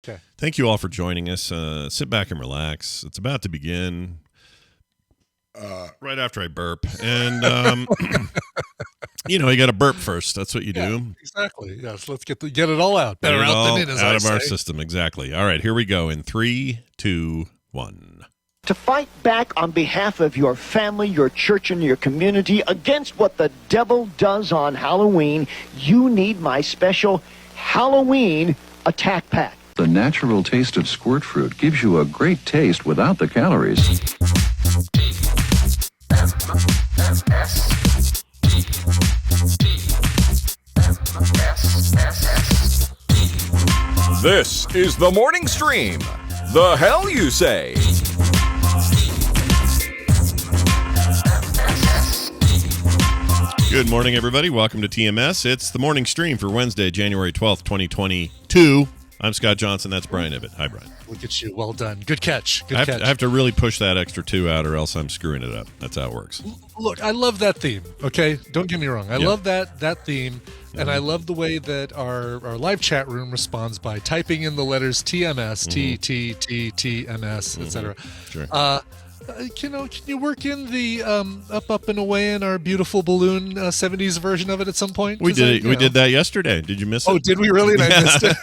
Okay. Thank you all for joining us. Sit back and relax. It's about to begin right after I burp. And, you got to burp first. That's what you do. Exactly. Yes, let's get it all out. Better Better out than in, as out I of our say. system. Exactly. All right, here we go in 3, 2, 1. To fight back on behalf of your family, your church, and your community against what the devil does on Halloween, you need my special Halloween attack pack. The natural taste of squirt fruit gives you a great taste without the calories. This is the morning stream. The hell you say? Good morning, everybody. Welcome to TMS. It's the morning stream for Wednesday, January 12th, 2022. I'm Scott Johnson. That's Brian Ibbett. Hi, Brian. Look at you. Well done. Good catch. I have to really push that extra 2 out or else I'm screwing it up. That's how it works. Look, I love that theme, okay? Don't get me wrong. I love that theme, and I love the way that our live chat room responds by typing in the letters TMS, TMS, etc. Sure. Can you work in the up and away in our beautiful balloon 70s version of it at some point? We did it. We did that yesterday. Did you miss it? Oh, did we really? And I missed it.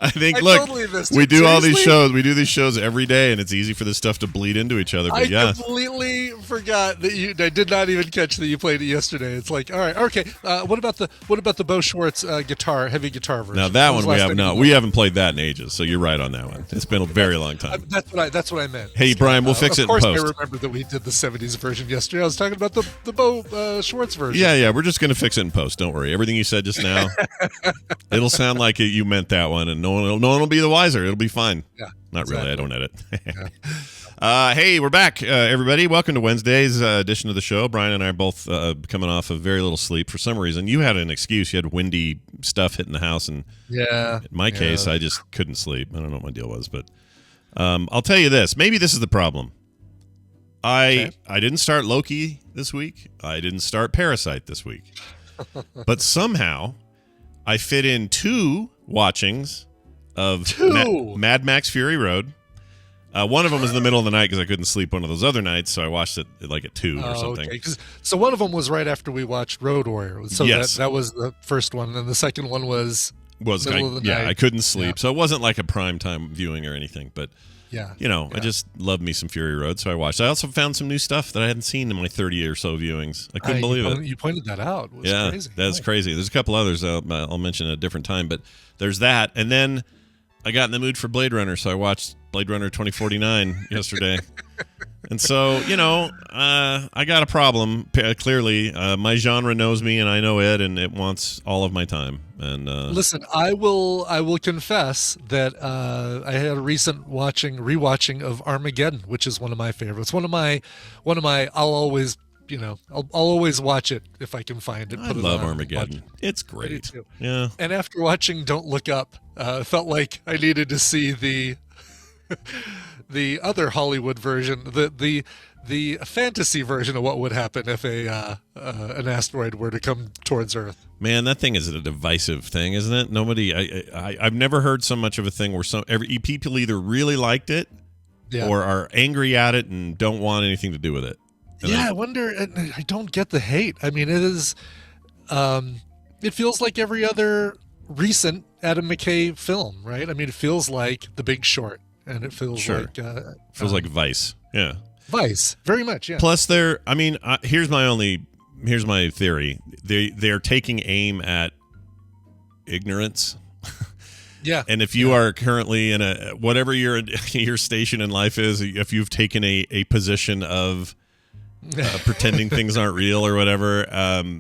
I think, I look, totally missed we it. do all these Seriously? shows. We do these shows every day, and it's easy for this stuff to bleed into each other. But I completely forgot that I did not even catch that you played it yesterday. It's like, all right, okay. What about the Bo Schwartz heavy guitar version? Now that one we haven't played that in ages. So you're right on that one. It's been a very long time. That's what I meant. Hey, Brian, we'll fix it in post. Of course, I remember that we did the 70s version yesterday. I was talking about the Bo Schwartz version. Yeah, we're just gonna fix it in post. Don't worry. Everything you said just now, it'll sound like you meant that one, and no one will be the wiser. It'll be fine. Yeah, not exactly. really. I don't edit. Hey, we're back, everybody. Welcome to Wednesday's edition of the show. Brian and I are both coming off of very little sleep for some reason. You had an excuse. You had windy stuff hitting the house, and in my case, I just couldn't sleep. I don't know what my deal was, but I'll tell you this. Maybe this is the problem. I didn't start Loki this week. I didn't start Parasite this week. But somehow I fit in 2 watchings of Mad Max Fury Road. One of them was in the middle of the night because I couldn't sleep one of those other nights, so I watched it like at 2 or something. Okay. So one of them was right after we watched Road Warrior. So yes. that was the first one, and the second one was middle of the night. I couldn't sleep, Yeah. so it wasn't like a primetime viewing or anything, but I just love me some Fury Road, so I watched. I also found some new stuff that I hadn't seen in my 30 or so viewings. I couldn't believe it. You pointed that out. It was crazy. That's crazy. There's a couple others I'll mention at a different time, but there's that. And then I got in the mood for Blade Runner, so I watched Blade Runner 2049 yesterday. And so, I got a problem, clearly. My genre knows me, and I know it, and it wants all of my time. And listen, I will confess that I had a recent rewatching of Armageddon, which is one of my favorites. One of my I'll always watch it if I can find it. I love Armageddon. It's great. Yeah. And after watching Don't Look Up, I felt like I needed to see the other Hollywood version, the fantasy version of what would happen if an asteroid were to come towards Earth. Man, that thing is a divisive thing, isn't it? I've never heard so much of a thing where people either really liked it or are angry at it and don't want anything to do with it. And I wonder. I don't get the hate. I mean, it is. It feels like every other recent Adam McKay film, right? I mean, it feels like The Big Short, and it feels like Vice. Yeah, Vice, very much. Yeah. Plus, here's my theory. They're taking aim at ignorance. Yeah. And if you are currently in whatever your station in life is, if you've taken a position of pretending things aren't real or whatever,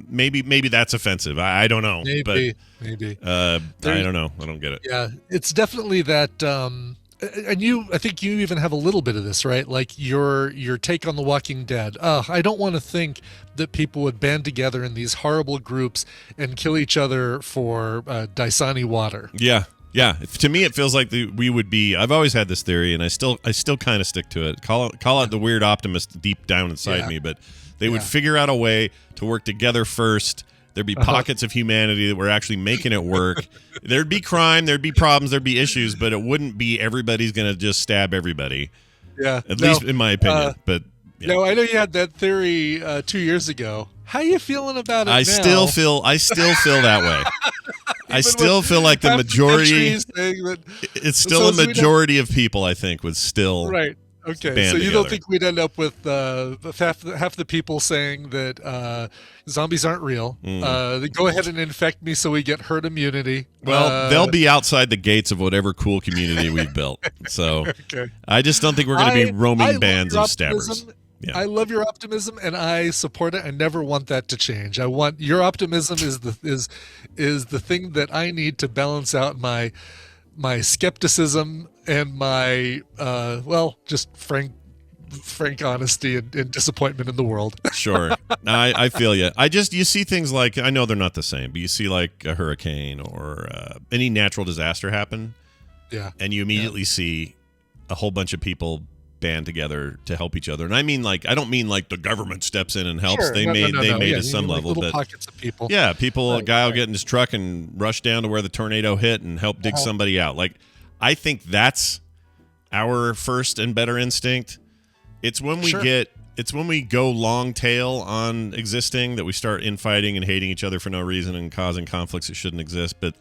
maybe that's offensive. I don't know. Maybe. I don't know. I don't get it. Yeah, it's definitely that. And I think you even have a little bit of this, right? Like your take on The Walking Dead. I don't want to think that people would band together in these horrible groups and kill each other for Dasani water. Yeah. Yeah, to me it feels like we would be. I've always had this theory, and I still kind of stick to it. Call it the weird optimist deep down inside me, but they would figure out a way to work together first, There'd be pockets of humanity that were actually making it work. There'd be crime, there'd be problems, there'd be issues, but it wouldn't be everybody's going to just stab everybody. Yeah. At least in my opinion. But yeah. No, I know you had that theory 2 years ago. How you feeling about it now? I still feel that way. I still feel like the majority. It's still a majority of people, I think, would still right. Okay, so you don't think we'd end up with half the people saying that zombies aren't real? They go ahead and infect me so we get herd immunity. Well, they'll be outside the gates of whatever cool community we've built. So okay. I just don't think we're going to be roaming bands of stabbers. Yeah. I love your optimism, and I support it. I never want that to change. I want your optimism is the thing that I need to balance out my skepticism and my just frank honesty and disappointment in the world. Sure. I feel you. You see things like, I know they're not the same, but you see like a hurricane or any natural disaster happen. Yeah. And you immediately see a whole bunch of people band together to help each other. And I mean, like, I don't mean like the government steps in and helps. Sure. They made at some level, little but pockets of people. Yeah, people. A guy will get in his truck and rush down to where the tornado hit and help dig somebody out. Like, I think that's our first and better instinct. It's when we go long tail on existing that we start infighting and hating each other for no reason and causing conflicts that shouldn't exist. But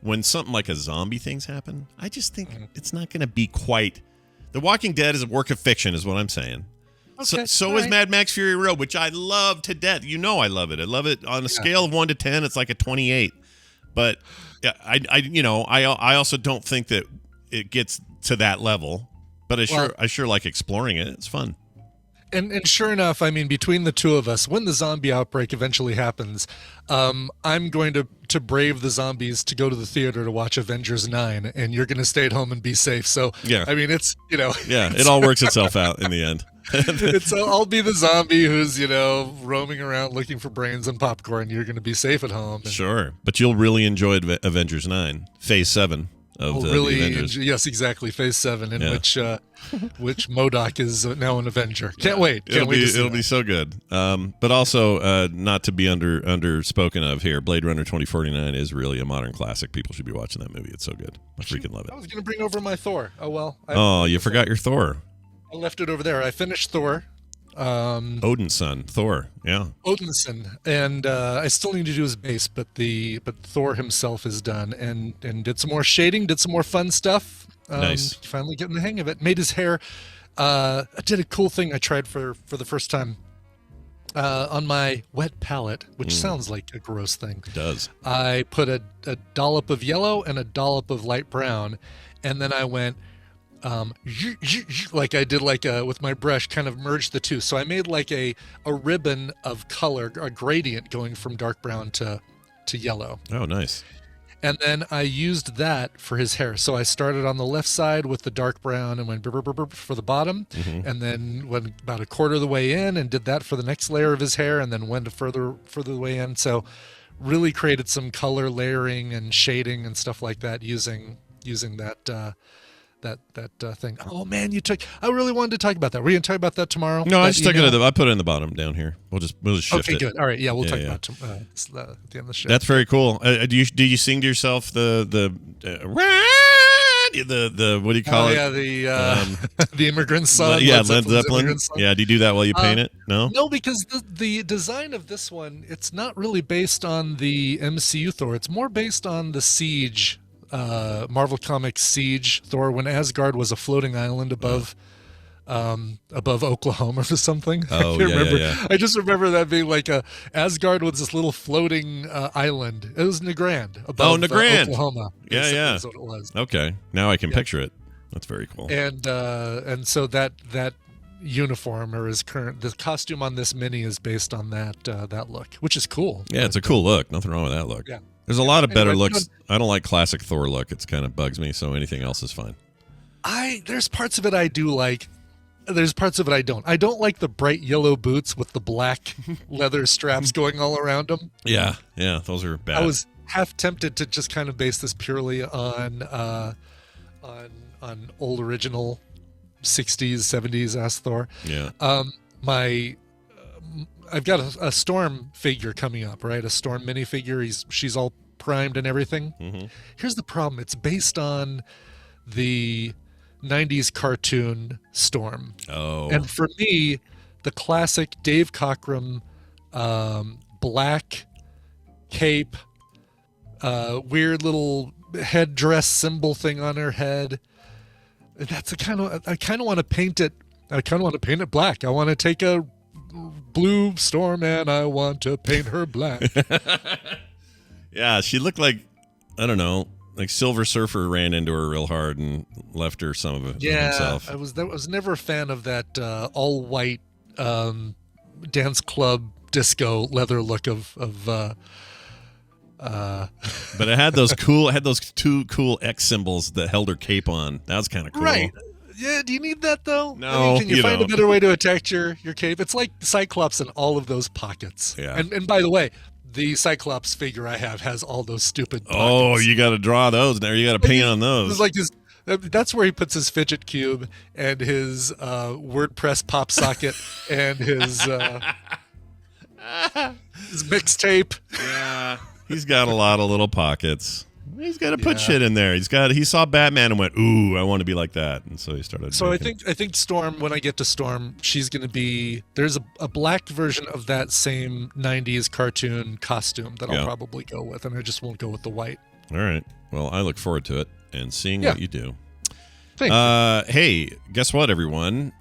when something like a zombie things happen, I just think it's not going to be quite. The Walking Dead is a work of fiction, is what I'm saying. Okay, so is Mad Max Fury Road, which I love to death. You know I love it. I love it on a scale of 1 to 10. It's like a 28. But I also don't think that it gets to that level. But I sure like exploring it. It's fun. And sure enough, I mean, between the two of us, when the zombie outbreak eventually happens, I'm going to brave the zombies to go to the theater to watch Avengers 9, and you're going to stay at home and be safe. So, yeah. I mean, it's, Yeah, it all works itself out in the end. I'll be the zombie who's, roaming around looking for brains and popcorn. You're going to be safe at home. Sure. But you'll really enjoy Avengers 9, Phase 7. Yes, exactly. Phase 7, in which MODOK is now an Avenger. Can't wait. It'll be so good. But also, not to be underspoken of here, Blade Runner 2049 is really a modern classic. People should be watching that movie. It's so good. I freaking love it. I was going to bring over my Thor. Oh well. You forgot your Thor. I left it over there. I finished Thor. Odin's son, Thor. Yeah. Odin's son, and I still need to do his base, but Thor himself is done, and did some more shading, did some more fun stuff. Nice. Finally getting the hang of it. Made his hair. I did a cool thing I tried for the first time on my wet palette, which sounds like a gross thing. It does. I put a dollop of yellow and a dollop of light brown, and then I went. Like I did with my brush, kind of merged the two. So I made like a ribbon of color, a gradient going from dark brown to yellow. Oh, nice. And then I used that for his hair. So I started on the left side with the dark brown and went for the bottom. Mm-hmm. And then went about a quarter of the way in and did that for the next layer of his hair, and then went further the way in. So really created some color layering and shading and stuff like that using that thing. Oh man, I really wanted to talk about that. We're gonna talk about that tomorrow. No, I just took it. I put it in the bottom down here. We'll just shift it. Okay, good. All right, yeah, we'll talk about it at the end of the show. That's very cool. Did you sing to yourself the what do you call it? Yeah, the immigrant song. Yeah, Led Zeppelin. Yeah, do you do that while you paint it? No, because the design of this one, it's not really based on the MCU Thor. It's more based on the Siege. Marvel Comics Siege Thor, when Asgard was a floating island above Oklahoma or something. Oh, I can't remember. Yeah. I just remember that being like Asgard was this little floating island. It was Nagrand above Oklahoma. Yeah. That's what it was. Okay, now I can picture it. That's very cool. And so that uniform or the costume on this mini is based on that look, which is cool. Yeah, it's a cool look. Nothing wrong with that look. Yeah. There's a lot of better looks. I don't like classic Thor look. It's kind of bugs me, so anything else is fine. There's parts of it I do like. There's parts of it I don't. I don't like the bright yellow boots with the black leather straps going all around them. Yeah, those are bad. I was half tempted to just kind of base this purely on old original 60s, 70s ass Thor. Yeah. I've got a Storm figure coming up, right? A Storm minifigure. She's all primed and everything. Mm-hmm. Here's the problem. It's based on the 90s cartoon Storm. Oh. And for me, the classic Dave Cockrum black cape, weird little headdress symbol thing on her head. That's I kind of want to paint it. I kind of want to paint it black. I want to take a blue Storm and I want to paint her black. Yeah, she looked like, I don't know, like Silver Surfer ran into her real hard and left her some of it himself. I was never a fan of that all white dance club disco leather look of but it had those two cool X symbols that held her cape on. That was kind of cool. Right. Yeah, do you need that though? No, can you you find don't. a better way to attach your cape? It's like Cyclops in all of those pockets. Yeah. And by the way, the Cyclops figure I have has all those stupid pockets. Oh, you got to draw those now. You got to paint on those. It's like that's where he puts his fidget cube and his WordPress pop socket and his mixtape. Yeah, he's got a lot of little pockets. He's got to put shit in there. He saw Batman and went, "Ooh, I want to be like that," and so he started. So I think Storm. When I get to Storm, she's going to be. There's a black version of that same '90s cartoon costume that I'll probably go with, and I just won't go with the white. All right. Well, I look forward to it and seeing what you do. Thank you. Hey, guess what, everyone?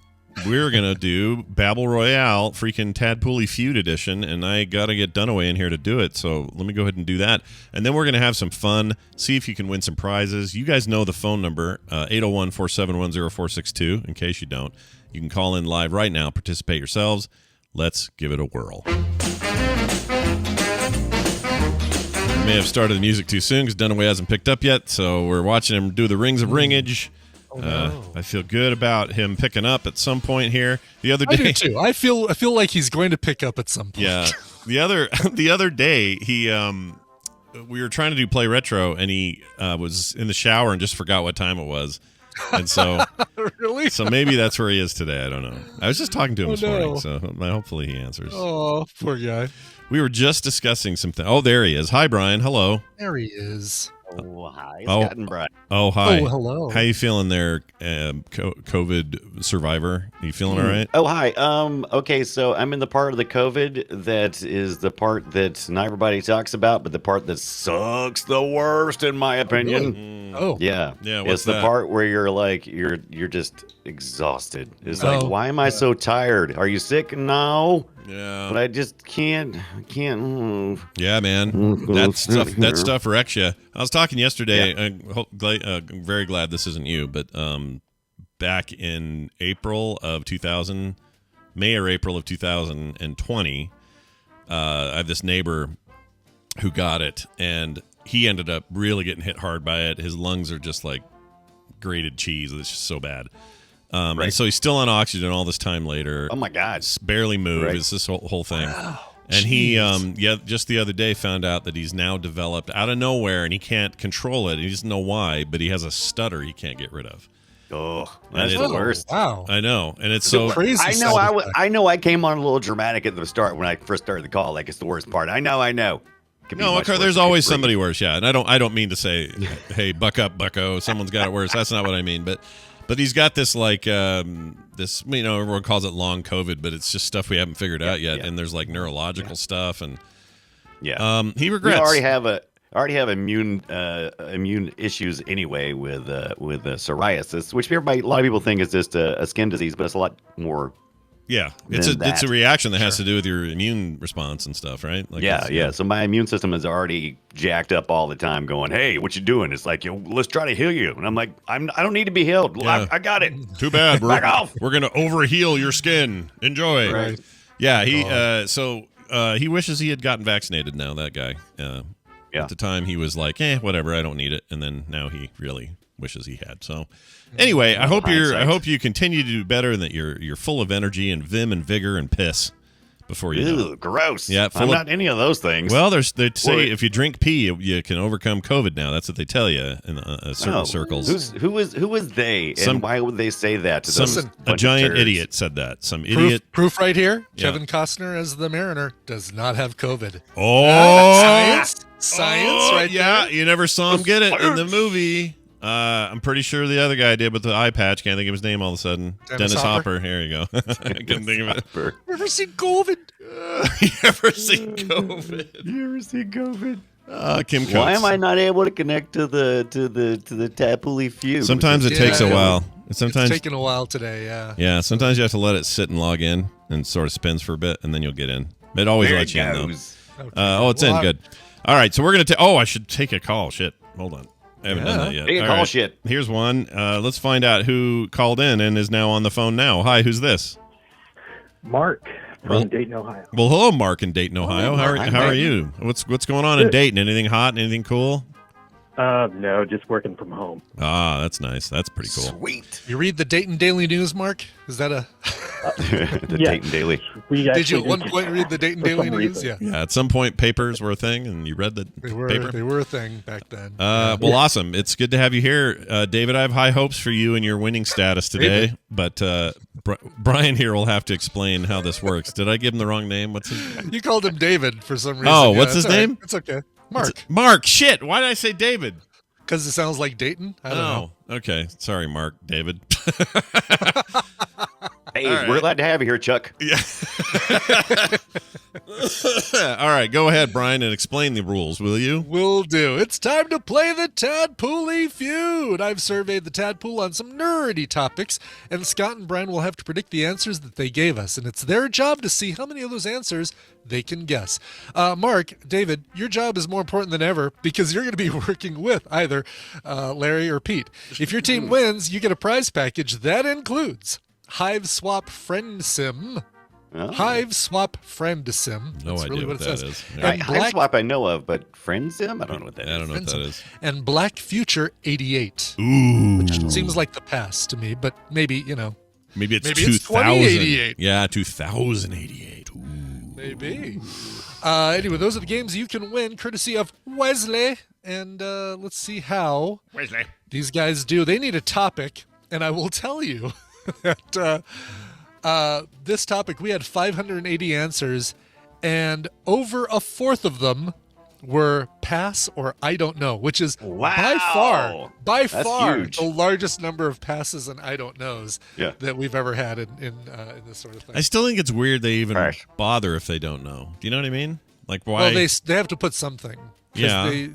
We're gonna do Battle Royale, freaking Tadpooley Feud Edition, and I gotta get Dunaway in here to do it. So let me go ahead and do that, and then we're gonna have some fun. See if you can win some prizes. You guys know the phone number 801-471-0462. In case you don't, you can call in live right now. Participate yourselves. Let's give it a whirl. I may have started the music too soon because Dunaway hasn't picked up yet, so we're watching him do the Rings of Ringage. Oh, no. I feel good about him picking up at some point here. The other day, I do too. I feel like he's going to pick up at some point. Yeah. The other day, he we were trying to do Play Retro, and he was in the shower and just forgot what time it was, and so Really? So maybe that's where he is today. I don't know. I was just talking to him this morning, so hopefully he answers. Oh, poor guy. We were just discussing something. Oh, there he is. Hi, Brian. Hello. There he is. Oh, hi, Scott and Brian. Oh, hi. Oh, hello. How you feeling there, COVID survivor? You feeling all right? Oh, hi. Okay, so I'm in the part of the COVID that is the part that not everybody talks about, but the part that sucks the worst, in my opinion. Oh, Yeah. Yeah, what's It's the that? part where you're like, you're just exhausted. It's like, why am I so tired? Are you sick? No. Yeah. But I just can't. Yeah, man. That stuff wrecks you. I was talking yesterday. I'm very glad this isn't you, but back in April of 2000, May or April of 2020, I have this neighbor who got it, and he ended up really getting hit hard by it. His lungs are just like grated cheese. It's just so bad. And so he's still on oxygen all this time later. Oh my God. Barely move. Right. It's this whole thing. Wow. And he, just the other day found out that he's now developed out of nowhere, and he can't control it. He doesn't know why, but he has a stutter he can't get rid of. Oh, that's And the it- worst. Wow. I know, and it's so crazy. I know. I know. I came on a little dramatic at the start when I first started the call. Like it's the worst part. I know. Could be No, much okay, worse. there's It always could somebody worse. Yeah, and I don't mean to say, hey, buck up, bucko. Someone's got it worse. That's not what I mean. But he's got this like this. Everyone calls it long COVID, but it's just stuff we haven't figured out yet. yeah. And there's like neurological stuff, and Yeah. he regrets. I already have immune issues anyway with psoriasis, which a lot of people think is just a skin disease, but it's a lot more. Yeah, than it's a that. reaction that has to do with your immune response and stuff, right? Like Yeah. So my immune system is already jacked up all the time, going, "Hey, what you doing?" It's like, let's try to heal you, and I'm like, I don't need to be healed. Yeah. I got it. Too bad. Back off. We're gonna overheal your skin. Enjoy. Right. Yeah. He wishes he had gotten vaccinated. Now that guy. Yeah. At the time, he was like, whatever, I don't need it, and then now he really wishes he had. So, anyway, I hope you continue to do better, and that you're full of energy and vim and vigor and piss, before you know Ew, it. gross. Yeah, I'm not any of those things. Well, they say if you drink pee, you can overcome COVID now. That's what they tell you in certain circles. Who is they, and why would they say that to a giant idiot said that. Some idiot. Proof right here. Yeah. Kevin Costner as the Mariner does not have COVID. Oh, science, right? Yeah, there. you never saw him get it in the movie. I'm pretty sure the other guy did with the eye patch. Can't think of his name all of a sudden. Dennis Hopper. Here you go. I couldn't think of it. Never seen COVID. You ever seen COVID? You ever seen COVID? Kim Coates. Why am I not able to connect to the Tapuli feud? Sometimes it takes a while. Sometimes it's taking a while today. Yeah. Yeah. Sometimes you have to let it sit and log in, and sort of spins for a bit, and then you'll get in. It always lets you in though. Okay. It's in. Good. All right. So we're gonna. I should take a call. Shit. Hold on. I haven't done that yet. Take a call. Shit. Here's one. Let's find out who called in and is now on the phone now. Hi. Who's this? Mark from Dayton, Ohio. Well, hello, Mark in Dayton, Ohio. How are you? What's going on in Dayton? Anything hot? Anything cool? No, just working from home. Ah, that's nice. That's pretty cool. Sweet. You read the Dayton Daily News, Mark? Is that a Dayton Daily? Did you at one point read the Dayton Daily News? Yeah. Yeah. At some point, papers were a thing, and you read the paper. They were a thing back then. Well, awesome. It's good to have you here, David. I have high hopes for you and your winning status today, but Brian here will have to explain how this works. Did I give him the wrong name? What's his? You called him David for some reason. Oh, what's his name? Right. It's okay. Mark. Mark. Shit. Why did I say David? Because it sounds like Dayton. I don't know. Okay. Sorry, Mark. David. Hey, we're glad to have you here, Chuck. Yeah. All right, go ahead, Brian, and explain the rules, will you? Will do. It's time to play the Tadpool Feud. I've surveyed the Tadpool on some nerdy topics, and Scott and Brian will have to predict the answers that they gave us, and it's their job to see how many of those answers they can guess. Mark, David, your job is more important than ever because you're going to be working with either Larry or Pete. If your team wins, you get a prize package that includes Hive Swap Friend Sim. Oh. Hive Swap Friend Sim. No That's idea really what it that says. is. Yeah. And Hive Swap I know of, but Friend Sim? I don't know what that is. I don't know what that is. And Black Future 88. Ooh. Which seems like the past to me, but maybe, Maybe it's 2088. Yeah, 2088. Ooh. Maybe. Anyway, those are the games you can win, courtesy of Wesley. And let's see how these guys do. They need a topic, and I will tell you that this topic, we had 580 answers, and over a fourth of them were pass or I don't know, which is by far huge. the largest number of passes and I don't knows that we've ever had in this sort of thing. I still think it's weird they even bother if they don't know. Do you know what I mean? Like, why? Well, they have to put something. Yeah.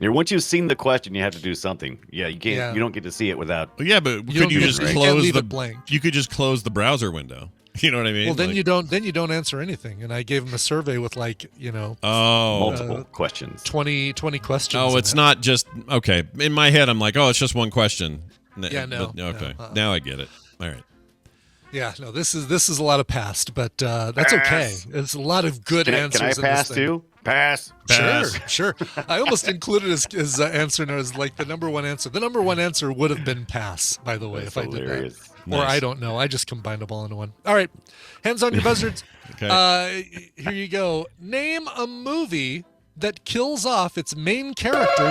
Once you've seen the question, you have to do something. Yeah, you can't. Yeah. You don't get to see it without. Yeah, but could you just close the blank? You could just close the browser window. You know what I mean? Well, then you don't. Then you don't answer anything. And I gave him a survey with multiple questions, 20 questions. Oh, it's not just okay. In my head, I'm like, oh, it's just one question. Yeah, no. Okay, now I get it. All right. Yeah, no. This is a lot of past, but that's okay. There's a lot of good answers. Can I pass too? Pass. Sure. I almost included his answer as like the number one answer. The number one answer would have been pass, by the way, if hilarious. I did that. Nice. Or I don't know. I just combined them all into one. All right. Hands on your buzzards. Okay. Here you go. Name a movie that kills off its main character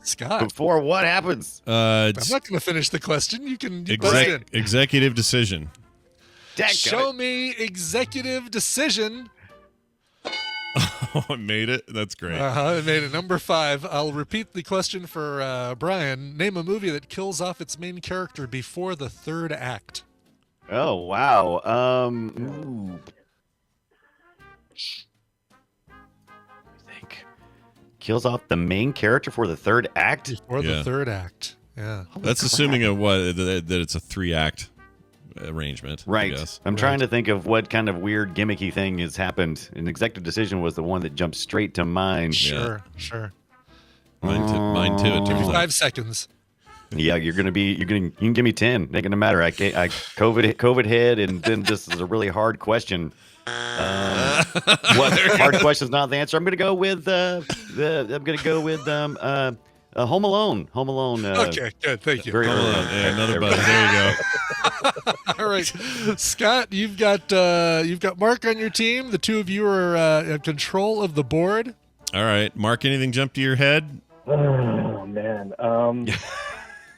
Scott. Before what happens? I'm not going to finish the question. You can buzz in. Executive Decision. Show me Executive Decision. Oh, I made it. That's great. I made it. Number 5. I'll repeat the question for Brian. Name a movie that kills off its main character before the third act. Oh, wow. I think kills off the main character for the third act? Before the third act. Yeah. That's assuming that it's a 3-act arrangement, right? I guess. I'm trying to think of what kind of weird gimmicky thing has happened. An Executive Decision was the one that jumped straight to mind. Sure. Mine too. It Give me 5 seconds. Yeah, you can give me 10. Ain't gonna matter. I COVID hit, and then this is a really hard question. What hard question's not the answer? I'm gonna go with Home Alone. Home Alone. Okay, good. Thank you. Very Hold early on. on. Yeah, another buzz. There you go. All right, Scott, you've got Mark on your team. The two of you are in control of the board. All right, Mark. Anything jump to your head? Oh man.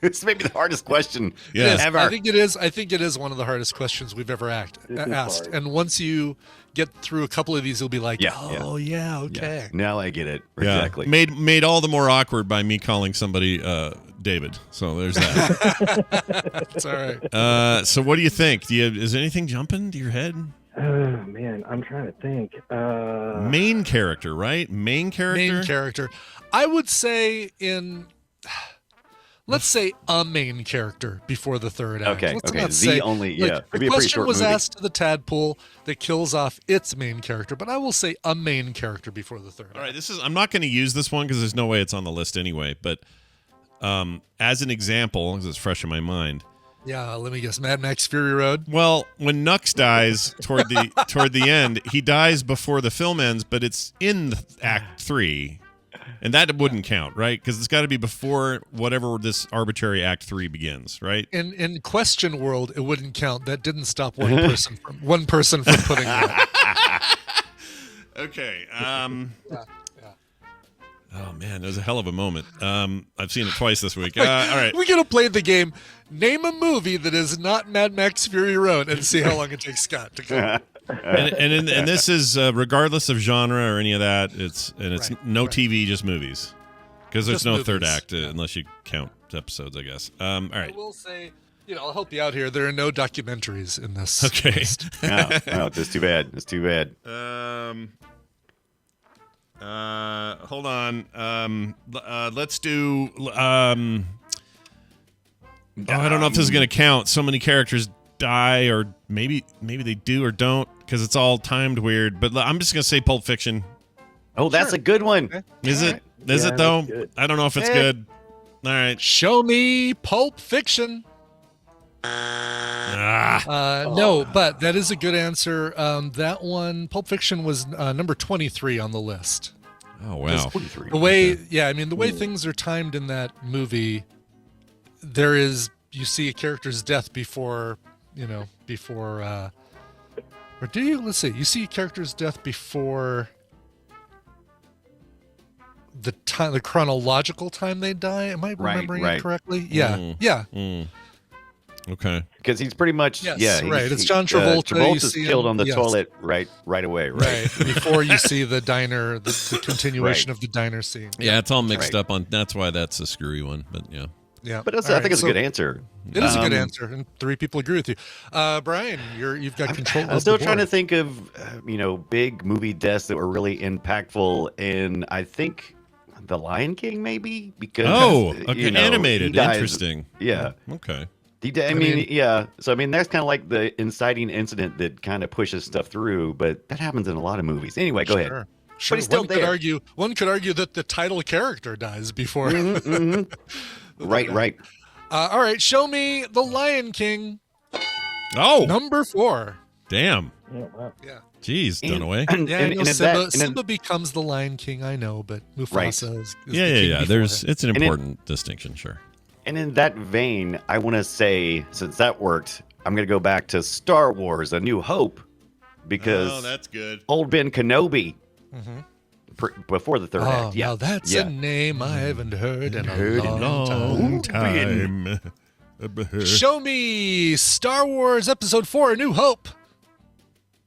This may be the hardest question Yeah. ever. I think it is. I think it is one of the hardest questions we've ever asked. hard. And once you get through a couple of these, you'll be like, Yeah, "Oh yeah, okay." Now I get it. Yeah. Exactly. Made all the more awkward by me calling somebody David. So there's that. It's all right. So what do you think? Is anything jumping to your head? Oh man, I'm trying to think. Main character, right? Main character. Main character. I would say let's say a main character before the third act. Okay, Let's okay. not The say, only, yeah. It'd The be a pretty question short was movie. asked to the tadpole that kills off its main character, but I will say a main character before the third All right, act. I'm not going to use this one because there's no way it's on the list anyway. But as an example, because it's fresh in my mind. Yeah, let me guess. Mad Max Fury Road. Well, when Nux dies toward the end, he dies before the film ends, but it's in Act 3, and that wouldn't count, right? Because it's got to be before whatever this arbitrary Act 3 begins, right? In Question World, it wouldn't count. That didn't stop one person from putting it up. Okay. Oh man, that was a hell of a moment. I've seen it twice this week. All right. We're gonna play the game. Name a movie that is not Mad Max Fury Road, and see how long it takes Scott to come. And this is regardless of genre or any of that. It's Right, no right. TV, just movies, because there's Just no movies, third act yeah. unless you count episodes, I guess. All I right. will say, I'll help you out here. There are no documentaries in this. Okay. list. No, that's too bad. That's too bad. Hold on. Let's do. I don't know if this is going to count. So many characters die, or maybe they do or don't, because it's all timed weird. But I'm just going to say Pulp Fiction. Oh, that's a good one. Okay. Is it? Is Yeah, it though? that's good. I don't know if it's Eh. good. All right. Show me Pulp Fiction. No, but that is a good answer. That one, Pulp Fiction, was number 23 on the list. Oh wow. 23. The way, the way things are timed in that movie, you see a character's death before, or do you? Let's see. You see a character's death before the chronological time they die. Am I remembering right. it correctly? Yeah, yeah. Okay. Because he's pretty much, Yes, right. It's John Travolta. You Travolta's see killed him- on the yes. toilet right away, right? Right before you see the diner, the continuation of the diner scene. Yeah, it's all mixed Right. up on. That's why that's a screwy one. But yeah. Yeah, But All I right, think it's so a good answer. It is a good answer, and 3 people agree with you. Brian, you've got control. I'm of still the trying to board. think of, big movie deaths that were really impactful, and I think The Lion King, maybe, because Okay. he Animated. dies- Interesting. Yeah. Okay. I mean, yeah. So I mean, that's kind of like the inciting incident that kind of pushes stuff through, but that happens in a lot of movies. Anyway, go ahead. Sure. he's still one could argue that the title character dies before. Right. All right, show me The Lion King, Oh, number 4. damn. Yeah, wow. Yeah, Jeez, Dunaway. yeah. I know and Simba becomes the Lion King. I know, but Mufasa is the king Yeah. before him. It's an And important distinction, sure. And in that vein, I want to say, since that worked, I'm going to go back to Star Wars: A New Hope, because Oh, that's good. old Ben Kenobi, before the third Oh, act. Yeah, now that's yeah. a name I haven't heard in a Long long time. time. Show me Star Wars Episode 4: A New Hope.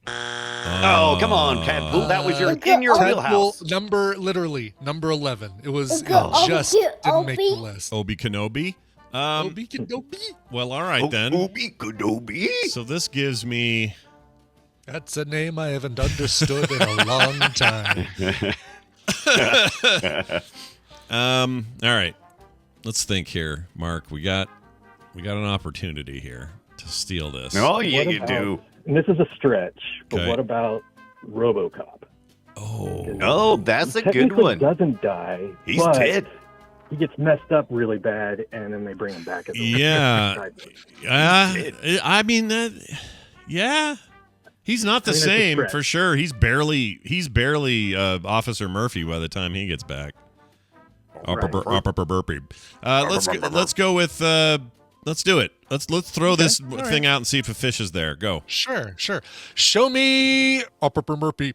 Oh, come on, Tadpool. That was in your wheelhouse. Literally number 11. It Obi- just didn't make the Obi- list. Obi Kenobi. Obi Kenobi. Well, all right then. Obi Kenobi. So this gives me. That's a name I haven't understood in a long time. All right. Let's think here, Mark. We got an opportunity here to steal this. Oh, yeah, What you about- do. And this is a stretch, but Okay. what about RoboCop? Oh, that's a good Technically one. doesn't die. He's but dead. He gets messed up really bad, and then they bring him back as a Yeah. I mean that. Yeah. He's not the I mean, it's a same stretch. for sure. He's barely Officer Murphy by the time he gets back. Burpee. Let's go with. Let's do it. Let's throw this thing out and see if a fish is there. Go. Sure. Show me Murphy.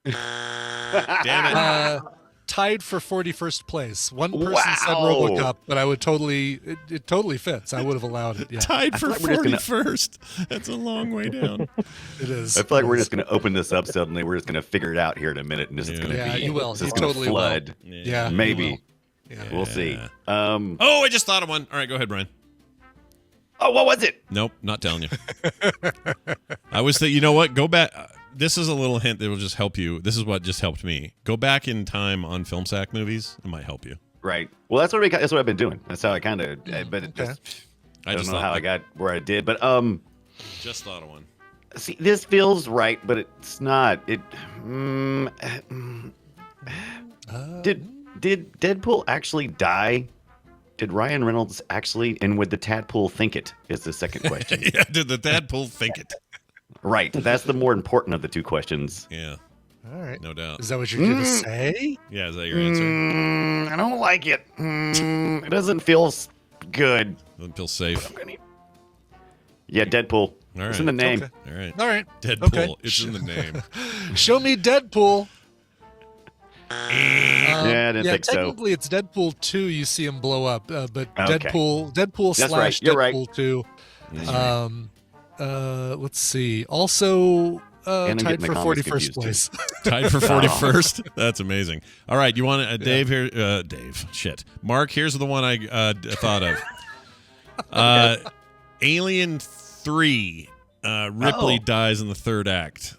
Damn it. Tied for 41st place. One person said RoboCop, but I would totally, it totally fits. I would have allowed it. Yeah. Tied for 41st. That's a long way down. It is. I feel like we're just going to open this up suddenly. We're just going to figure it out here in a minute, and this is going to be. You will. This is You going to totally flood. will. Yeah. Maybe. Yeah. We'll see. I just thought of one. All right, go ahead, Brian. Oh, what was it? Nope, not telling you. I was thinking, you know what? Go back. This is a little hint that will just help you. This is what just helped me. Go back in time on Film Sack movies. It might help you. Right. Well, that's what I've been doing. That's how I kind of. But it just. I don't know how I got where I did, but just thought of one. See, this feels right, but it's not. It. Did Deadpool actually die? Did Ryan Reynolds actually, and would the Tadpool think it? Is the second question. Yeah, did the Tadpool think it? Right. That's the more important of the two questions. Yeah. All right. No doubt. Is that what you're going to say? Yeah, is that your answer? I don't like it. It doesn't feel good. Doesn't feel safe. Yeah, Deadpool. All right. It's in the name. Okay. All right. Deadpool. Okay. It's in the name. Show me Deadpool. Yeah, I didn't think so. Technically, it's Deadpool 2. You see him blow up, but Okay. Deadpool That's slash right. You're Deadpool 2. Let's see. Also And I'm tied getting for the comics 41st confused, place. Tied for 41st? That's amazing. All right, you want Dave here? Dave. Shit. Mark, here's the one I thought of. Alien 3. Ripley dies in the third act.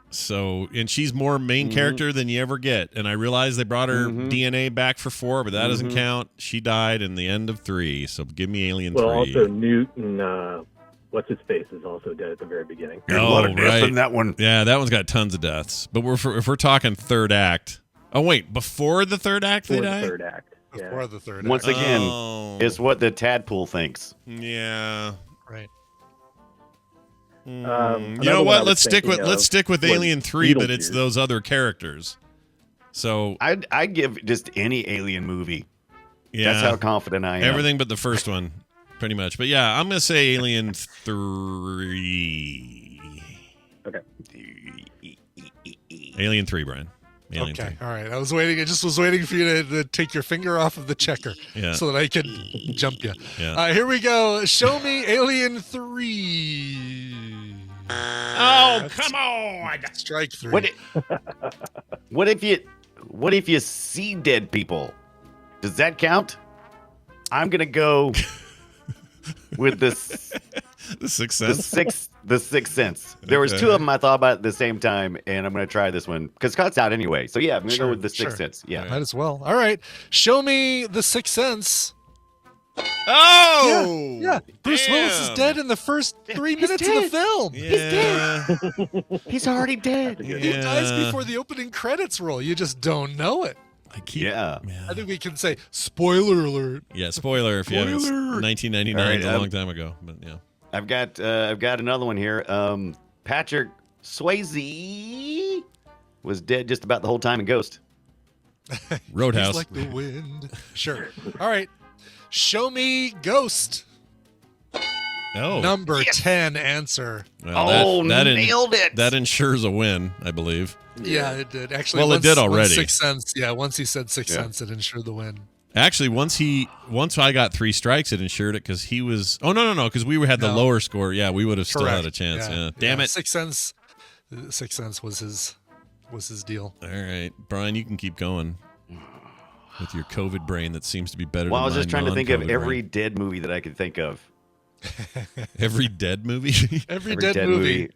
So, and she's more main character than you ever get. And I realize they brought her DNA back for 4, but that doesn't count. She died in the end of 3. So give me Alien 3. Well, also Newt and what's his face is also dead at the very beginning. There's a lot of deaths in that one. Yeah, that one's got tons of deaths. But if we're talking third act. Oh, wait, before the third act they die? Third act. Yeah. Before the third Once act. again, it's what the Tadpool thinks. Yeah. Right. You know what? Let's stick with Alien 3, but it's those other characters. So I'd give just any Alien movie. Yeah, that's how confident I am. Everything but the first one, pretty much. But yeah, I'm gonna say Alien 3. Okay. Alien 3, Brian. Alien Okay. 3. All right. I was just waiting for you to take your finger off of the checker so that I could jump you. Yeah. Here we go. Show me Alien 3. Oh, come on! Strike 3. What if you see dead people? Does that count? I'm gonna go with this. The Sixth Sense. The Sixth Sense. There was two of them I thought about at the same time, and I'm gonna try this one because Scott's out anyway. So yeah, I'm gonna go with the Sixth Sense. Yeah, might as well. All right. Show me the Sixth Sense. Oh, yeah. Bruce Willis is dead in the first 3 minutes of the film. Yeah. He's dead. He's already dead. He dies before the opening credits roll. You just don't know it. I think we can say spoiler alert. Yeah, spoiler if you haven't. 1999, All right, a long time ago, but yeah. I've got another one here. Patrick Swayze was dead just about the whole time in Ghost. Roadhouse. He's like the wind. Sure. All right. Show me Ghost. Oh. Number 10 answer. Well, nailed it. That ensures a win, I believe. Yeah, it did. Actually, well, it did already. Sixth Sense. Yeah, once he said Sixth Sense, it ensured the win. Actually, once I got 3 strikes, it ensured it because he was. Oh no, because we had the lower score. Yeah, we would have still had a chance. Yeah. Damn it. Sixth Sense was his deal. All right, Brian, you can keep going with your COVID brain that seems to be better. Well, than I was just trying to think of every brain. dead movie that I could think of. Every dead movie. Every dead movie.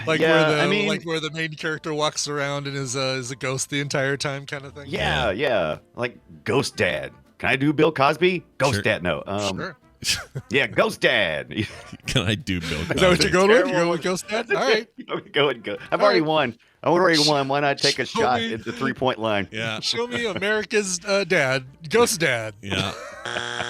Like where the main character walks around and is a ghost the entire time, kind of thing. Yeah. Like Ghost Dad. Can I do Bill Cosby? Ghost Dad, no. Sure. Yeah, Ghost Dad. Can I do Bill Cosby? Is that what you're going with? You're going with Ghost Dad? All right. Go. I've already won. I already won. Why not take a shot at the 3-point line? Yeah. Show me America's dad, Ghost Dad. Yeah.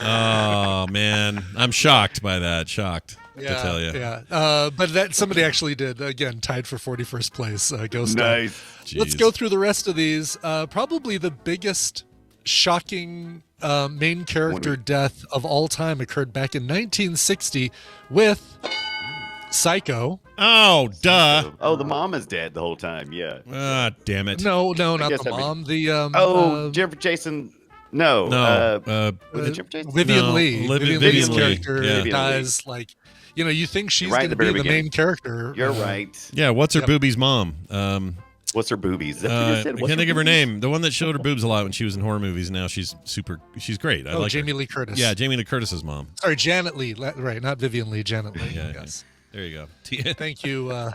Oh man, I'm shocked by that. Shocked. To tell you. Yeah. But that somebody actually did. Again, tied for 41st place. Ghost Dad. Nice. Let's go through the rest of these. Probably the biggest shocking main character death of all time occurred back in 1960 with Psycho. Oh, duh. Oh, the mom is dead the whole time. Yeah. Ah, damn it. No, not guess the I mean- mom. The Jennifer Jason. No. Was it Jennifer Jason? Vivian No, Lee. Vivian Lee's Lee, character yeah. dies like, you think she's Right going at to the very be the beginning. main character. You're right. Yeah, what's her Yep. boobies mom? What's her boobies? That's what I you said. can't What's think of her boobies? name. The one that showed her boobs a lot when she was in horror movies. Now she's great. I Oh, like Jamie her. Lee Curtis. Yeah, Jamie Lee Curtis's mom. Sorry, Janet Lee. Right, not Vivian Lee. Janet Lee. Yeah, yes. There you go. Thank you.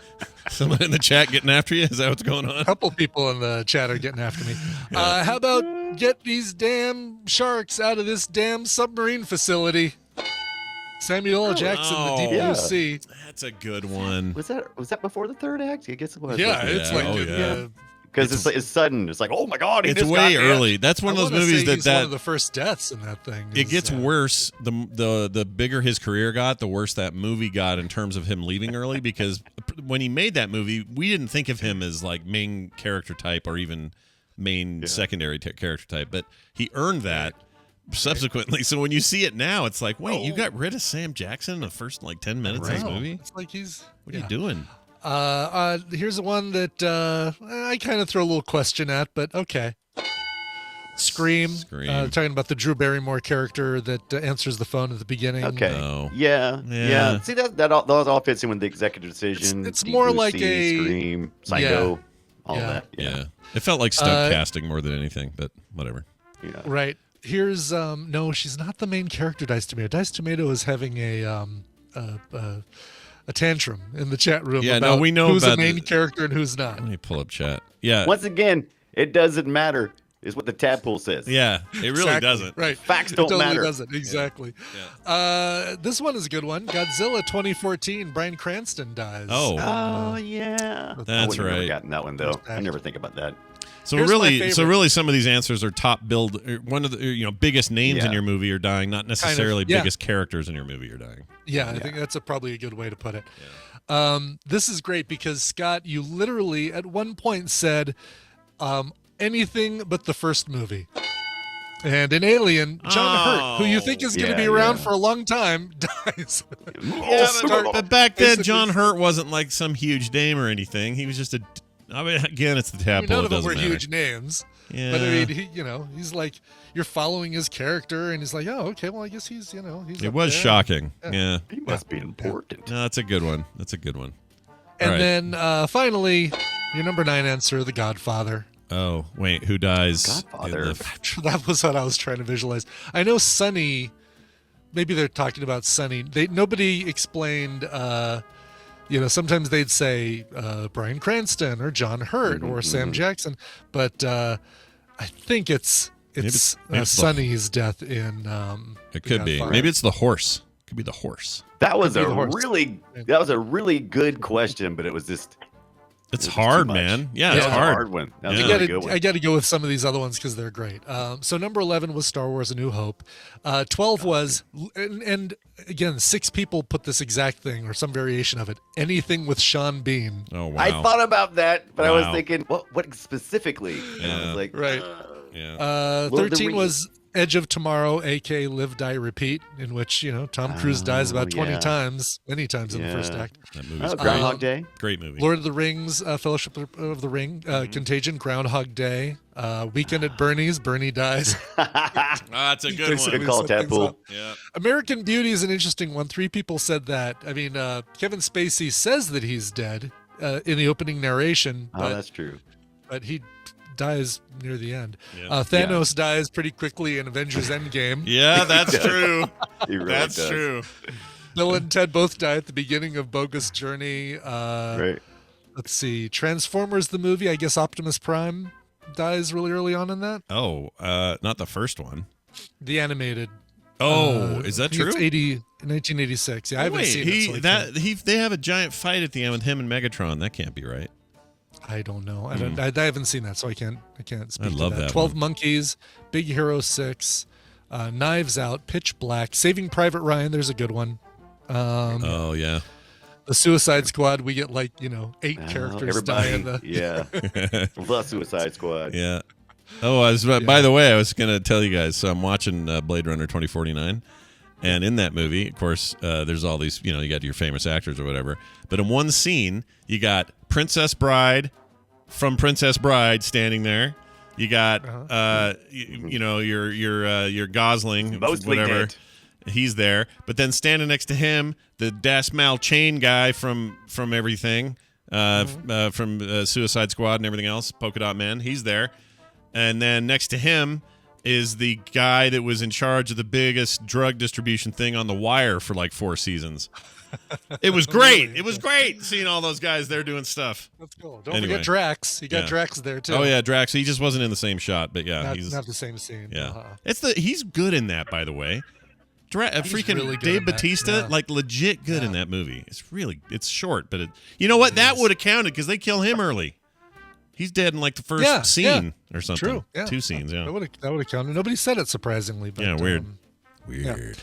Someone in the chat getting after you? Is that what's going on? A couple people in the chat are getting after me. How about get these damn sharks out of this damn submarine facility? Samuel L. Jackson, Oh, the Deep yeah. Blue Sea. That's a good one. Was that before the third act? I guess it was. Yeah, it's Yeah, like oh, yeah. because it's sudden. It's like, oh my god, he It's just way got hit. early. That's one of those movies he's that one of the first deaths in that thing. it is, gets worse the bigger his career got, the worse that movie got in terms of him leaving early, because when he made that movie, we didn't think of him as like main character type or even main secondary character type, but he earned that subsequently. So when you see it now, it's like, wait, you got rid of Sam Jackson in the first like 10 minutes of this movie? It's like he's. What are you doing? Here's the one that I kind of throw a little question at, but okay. Scream. Talking about the Drew Barrymore character that answers the phone at the beginning. Okay. No. Yeah. See that all fits in with the executive decision. It's Deep more Blue like Sea, a- Scream, Psycho, all Yeah. that. Yeah. It felt like stunt casting more than anything, but whatever. Yeah. Right. Here's no, she's not the main character. Dice Tomato. Dice Tomato is having a tantrum in the chat room. Yeah, about no, we know who's about the main the- character and who's not. Let me pull up chat. Yeah. Once again, it doesn't matter. Is what the tadpole says. Yeah, it really Exactly. doesn't. Right. Facts It don't totally matter. doesn't. Exactly. This one is a good one. Godzilla 2014. Bryan Cranston dies. Oh. Oh yeah. That's I would have never right. gotten that one though. I never think about that. So Here's my really, favorite. some of these answers are top billed. One of the biggest names in Yeah. your movie are dying, not necessarily yeah. biggest characters in your movie are dying. Yeah, I think that's probably a good way to put it. This is great because, Scott, you literally at one point said anything but the first movie. And in Alien, John Hurt, who you think is going to be around for a long time, dies. Yeah, but back then, Basically- John Hurt wasn't like some huge name or anything. He was just a. I mean, again, it's the tadpole. None It of them doesn't were matter. huge names. Yeah. But I mean, he's like, you're following his character, and he's like, oh, okay, well, I guess he's, he's It up was there. shocking. Yeah. He must be important. No, that's a good one. That's a good one. And All right. then finally, your number 9 answer, The Godfather. Oh, wait, who dies? Godfather. in the- That was what I was trying to visualize. I know Sonny. Maybe they're talking about Sonny. Nobody explained. Sometimes they'd say Bryan Cranston or John Hurt or Sam Jackson, but I think it's maybe it's the- Sonny's death in. It could be. Godfather. Maybe it's the horse. Could be the horse. That was Could be a the horse. really good question, but it was just It's It was hard, too much. man. Yeah, that it's was a hard. hard one. That was Yeah. a really good one. I got to go with some of these other ones because they're great. So number 11 was Star Wars: A New Hope. 12 was, and again, 6 people put this exact thing or some variation of it. Anything with Sean Bean. Oh wow. I thought about that, but I was Wow. thinking, what specifically? And I Yeah. was like, Right. Yeah. Lord of the 13 Rings. was Edge of Tomorrow, aka Live, Die, Repeat, in which Tom Cruise dies about 20 yeah. times, many times in the first Yeah. act. That movie's Oh, great. Groundhog Day. Great movie. Lord of the Rings, Fellowship of the Ring, Contagion, Groundhog Day, Weekend at Bernie's, Bernie dies. That's a good Basically Good call, sums things Deadpool. up. Yeah. American Beauty is an interesting one. 3 people said that. I mean, Kevin Spacey says that he's dead in the opening narration, Oh, but, that's true. but he dies near the end. Yeah. Thanos dies pretty quickly in Avengers Endgame. Yeah, that's true. He really That's does. true. Bill and Ted both die at the beginning of Bogus Journey. Right. Let's see. Transformers, the movie. I guess Optimus Prime dies really early on in that. Oh, not the first one. The animated. Oh, is that I think true? It's 1986. Yeah, I haven't Wait, seen it. So I can't- they have a giant fight at the end with him and Megatron. That can't be right. I don't know. I haven't seen that, so I can't speak love to that. that 12 one. Monkeys, Big Hero 6, Knives Out, Pitch Black, Saving Private Ryan. There's a good one. Oh yeah. The Suicide Squad. We get 8 characters die Everybody. in the. Yeah. The Suicide Squad. Yeah. By the way, I was going to tell you guys. So I'm watching Blade Runner 2049, and in that movie, of course, there's all these. You got your famous actors or whatever. But in one scene, you got Princess Bride from Princess Bride standing there. You got your Gosling, Mostly whatever. dead. He's there, but then standing next to him, the Das Mal Chain guy from everything, from Suicide Squad and everything else, Polka Dot Man. He's there, and then next to him is the guy that was in charge of the biggest drug distribution thing on The Wire for like 4 seasons. It was great. It was great seeing all those guys there doing stuff. That's cool. Don't forget Drax. You got Drax there too. Oh yeah, Drax. He just wasn't in the same shot, but yeah, he's not the same scene. Yeah, he's good in that, by the way. Freaking really Dave Bautista, like legit good in that movie. It's short, but you know what? That would have counted because they kill him early. He's dead in like the first scene or something. True. Yeah. 2 scenes. Yeah, that would have counted. Nobody said it, surprisingly. But, weird. Weird.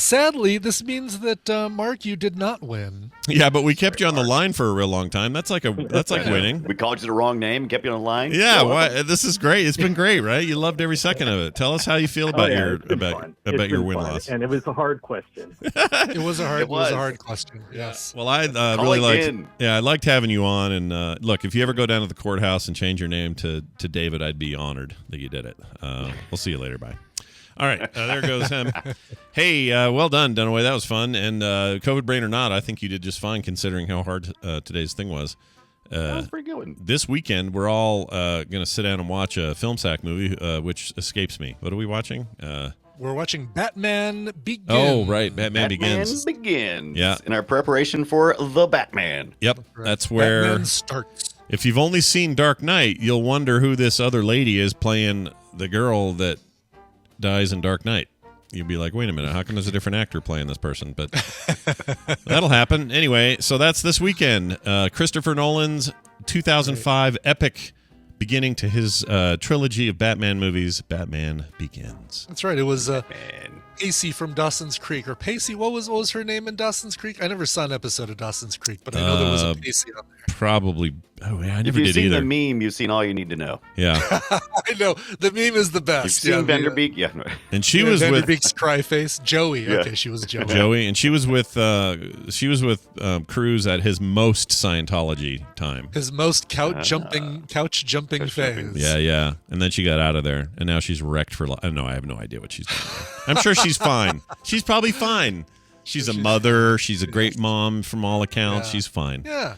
Sadly, this means that Mark, you did not win. Yeah, but we kept you on the line for a real long time. That's like winning. We called you the wrong name, kept you on the line. Yeah, this is great. It's been great, right? You loved every second of it. Tell us how you feel about your win loss. And it was a hard question. It was a hard question. Yes. Well, I really liked. Yeah, I liked having you on. And look, if you ever go down to the courthouse and change your name to David, I'd be honored that you did it. We'll see you later. Bye. All right, there goes him. Hey, well done, Dunaway. That was fun. And COVID brain or not, I think you did just fine considering how hard today's thing was. That was a pretty good one. This weekend, we're all going to sit down and watch a film sack movie, which escapes me. What are we watching? We're watching Batman Begins. Oh, right. Batman Begins. Yeah. In our preparation for The Batman. Yep. That's where Batman starts. If you've only seen Dark Knight, you'll wonder who this other lady is playing the girl that dies in Dark Knight. You'd be like, wait a minute, how come there's a different actor playing this person? But that'll happen. Anyway, so that's this weekend. Christopher Nolan's 2005 epic beginning to his trilogy of Batman movies, Batman Begins. That's right. It was Pacey from Dawson's Creek. Or Pacey, what was her name in Dawson's Creek? I never saw an episode of Dawson's Creek, but I know there was a Pacey on there. Probably. Oh, yeah, I never did either. If you've seen the meme, you've seen all you need to know. Yeah. I know. The meme is the best. You've seen Vanderbeek? Yeah. And she was with Vanderbeek's cry face. Joey. Yeah. Okay, she was Joey. Joey, and she was with Cruise at his most Scientology time. His most couch jumping phase. Yeah. And then she got out of there, and now she's wrecked for life. No, I have no idea what she's doing. I'm sure she's fine. She's probably fine. She's a mother. She's a great mom from all accounts. She's fine. Yeah.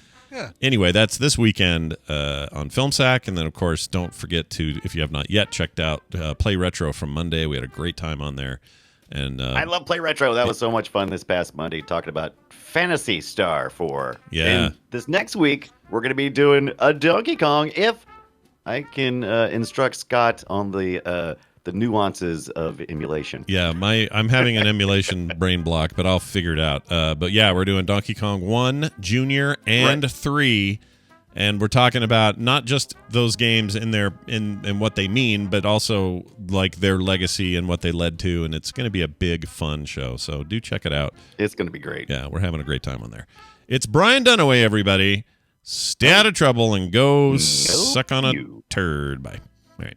Anyway, that's this weekend on Film Sack. And then, of course, don't forget to, if you have not yet checked out Play Retro from Monday. We had a great time on there. And I love Play Retro. That was so much fun this past Monday talking about Phantasy Star 4. Yeah. And this next week, we're going to be doing a Donkey Kong if I can instruct Scott on the nuances of emulation. Yeah, I'm having an emulation brain block, but I'll figure it out. But yeah, we're doing Donkey Kong 1, Junior, and 3, and we're talking about not just those games in what they mean, but also like their legacy and what they led to, and it's going to be a big, fun show. So do check it out. It's going to be great. Yeah, we're having a great time on there. It's Brian Dunaway, everybody. Stay out of trouble and go suck on a turd. Bye. All right.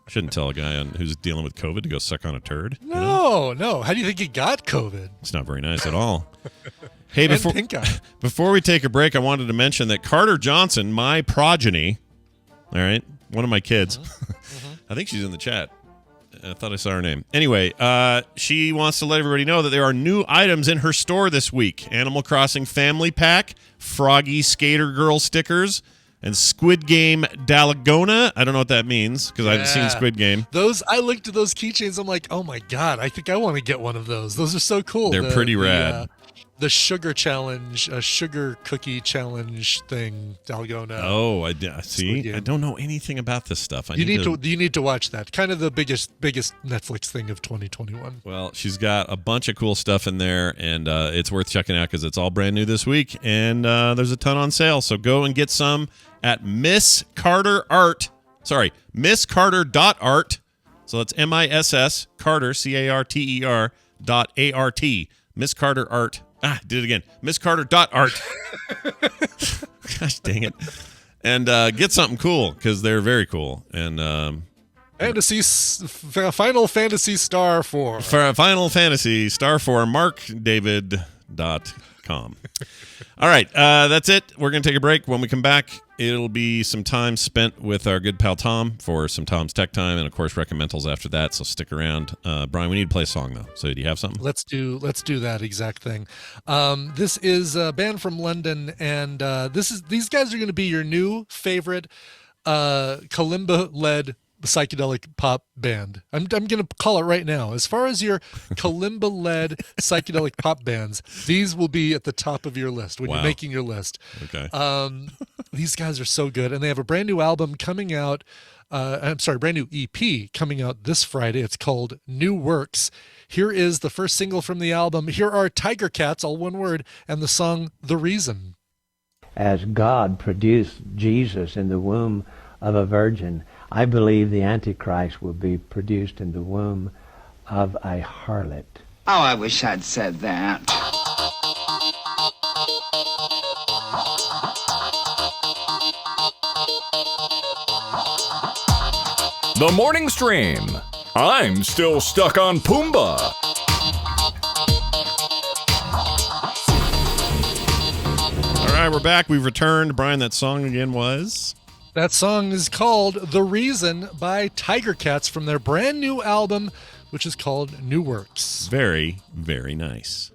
Shouldn't tell a guy who's dealing with COVID to go suck on a turd. No. How do you think he got COVID? It's not very nice at all. Hey, before we take a break, I wanted to mention that Carter Johnson, my progeny, all right, one of my kids, I think she's in the chat. I thought I saw her name. Anyway, she wants to let everybody know that there are new items in her store this week. Animal Crossing Family Pack, Froggy Skater Girl stickers, and Squid Game Dalgona. I don't know what that means because I haven't seen Squid Game. I looked at those keychains. I'm like, oh my God, I think I want to get one of those. Those are so cool. They're pretty rad. The sugar challenge, sugar cookie challenge thing, Dalgona. Oh, I see. I don't know anything about this stuff. You need to watch that. Kind of the biggest Netflix thing of 2021. Well, she's got a bunch of cool stuff in there, and it's worth checking out because it's all brand new this week, and there's a ton on sale. So go and get some at Miss Carter Art. Sorry, MissCarter.art. So that's MISS Carter CARTER.ART. Miss Carter Art. Did it again. MissCarter.art. Gosh dang it. and get something cool because they're very cool. And Final Fantasy Star 4. For Final Fantasy Star 4, markdavid.com. All right, that's it. We're going to take a break. When we come back, it'll be some time spent with our good pal Tom for some Tom's Tech Time, and of course Recommentals after that. So stick around, Brian. We need to play a song though. So do you have something? Let's do that exact thing. This is a band from London, and these guys are going to be your new favorite kalimba-led psychedelic pop band. I'm going to call it right now. As far as your kalimba-led psychedelic pop bands, these will be at the top of your list when you're making your list. Okay. These guys are so good, and they have a brand new album coming out. Brand new EP coming out this Friday. It's called New Works. Here is the first single from the album. Here are Tiger Cats, all one word, and the song The Reason. As God produced Jesus in the womb of a virgin, I believe the Antichrist will be produced in the womb of a harlot. Oh, I wish I'd said that. The Morning Stream. I'm still stuck on Pumbaa. All right, we're back. We've returned. Brian, that song again was? That song is called The Reason by Tiger Cats from their brand new album, which is called New Works. Very, very nice.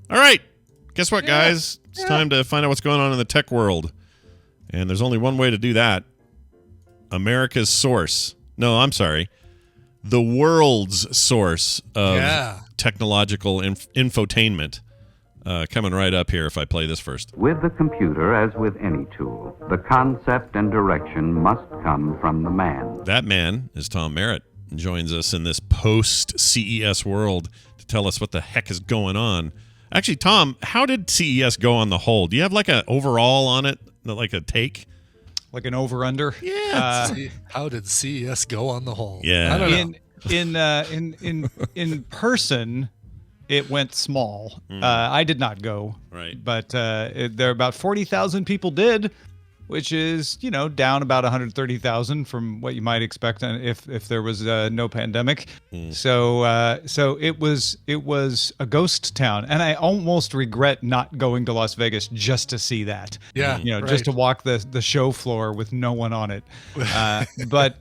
All right. Guess what, guys? It's time to find out what's going on in the tech world. And there's only one way to do that. America's source. No, I'm sorry. The world's source of technological infotainment. Coming right up here if I play this first. With the computer, as with any tool, the concept and direction must come from the man. That man is Tom Merritt, and joins us in this post-CES world to tell us what the heck is going on. Actually, Tom, how did CES go on the whole? Do you have like an overall on it, like a take? Like an over-under? Yeah. How did CES go on the whole? Yeah. I don't know. In person, it went small. I did not go. Right. But there are about 40,000 people did, which is, down about 130,000 from what you might expect if there was no pandemic. So it was a ghost town, and I almost regret not going to Las Vegas just to see that. Yeah. Just to walk the show floor with no one on it. But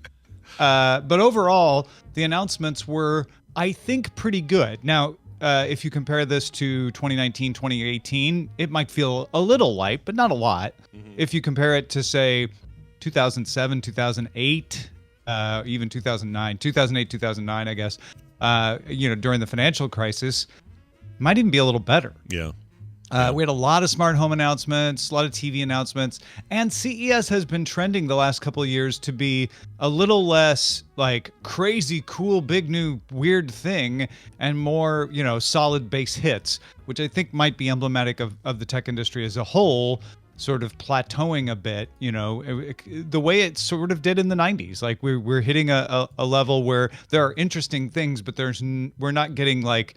overall, the announcements were, I think, pretty good. Now, if you compare this to 2019, 2018, it might feel a little light, but not a lot. If you compare it to, say, 2007, 2008, even 2009, 2009, I guess, during the financial crisis, might even be a little better. Yeah. We had a lot of smart home announcements, a lot of TV announcements, and CES has been trending the last couple of years to be a little less like crazy, cool, big, new, weird thing and more, solid base hits, which I think might be emblematic of the tech industry as a whole, sort of plateauing a bit, the way it sort of did in the 90s. Like we're hitting a level where there are interesting things, but we're not getting like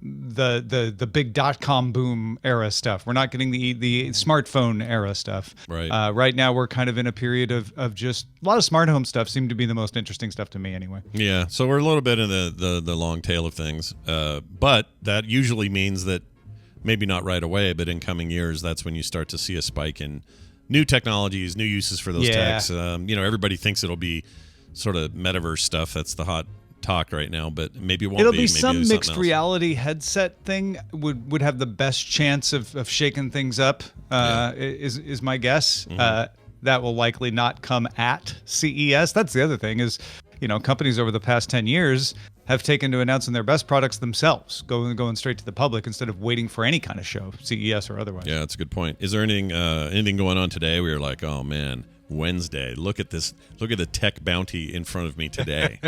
the big .com boom era stuff. We're not getting the smartphone era stuff. Right. Right now we're kind of in a period of just a lot of smart home stuff seemed to be the most interesting stuff to me anyway. Yeah. So we're a little bit in the long tail of things. But that usually means that maybe not right away, but in coming years, that's when you start to see a spike in new technologies, new uses for those techs. Everybody thinks it'll be sort of metaverse stuff. That's the hot talk right now, but maybe it won't. It'll be maybe some mixed reality headset thing would have the best chance of shaking things up. Is my guess. That will likely not come at CES. That's the other thing is, companies over the past 10 years have taken to announcing their best products themselves, going straight to the public instead of waiting for any kind of show, CES or otherwise. Yeah, that's a good point. Is there anything going on today? We were like, oh man, Wednesday. Look at this. Look at the tech bounty in front of me today.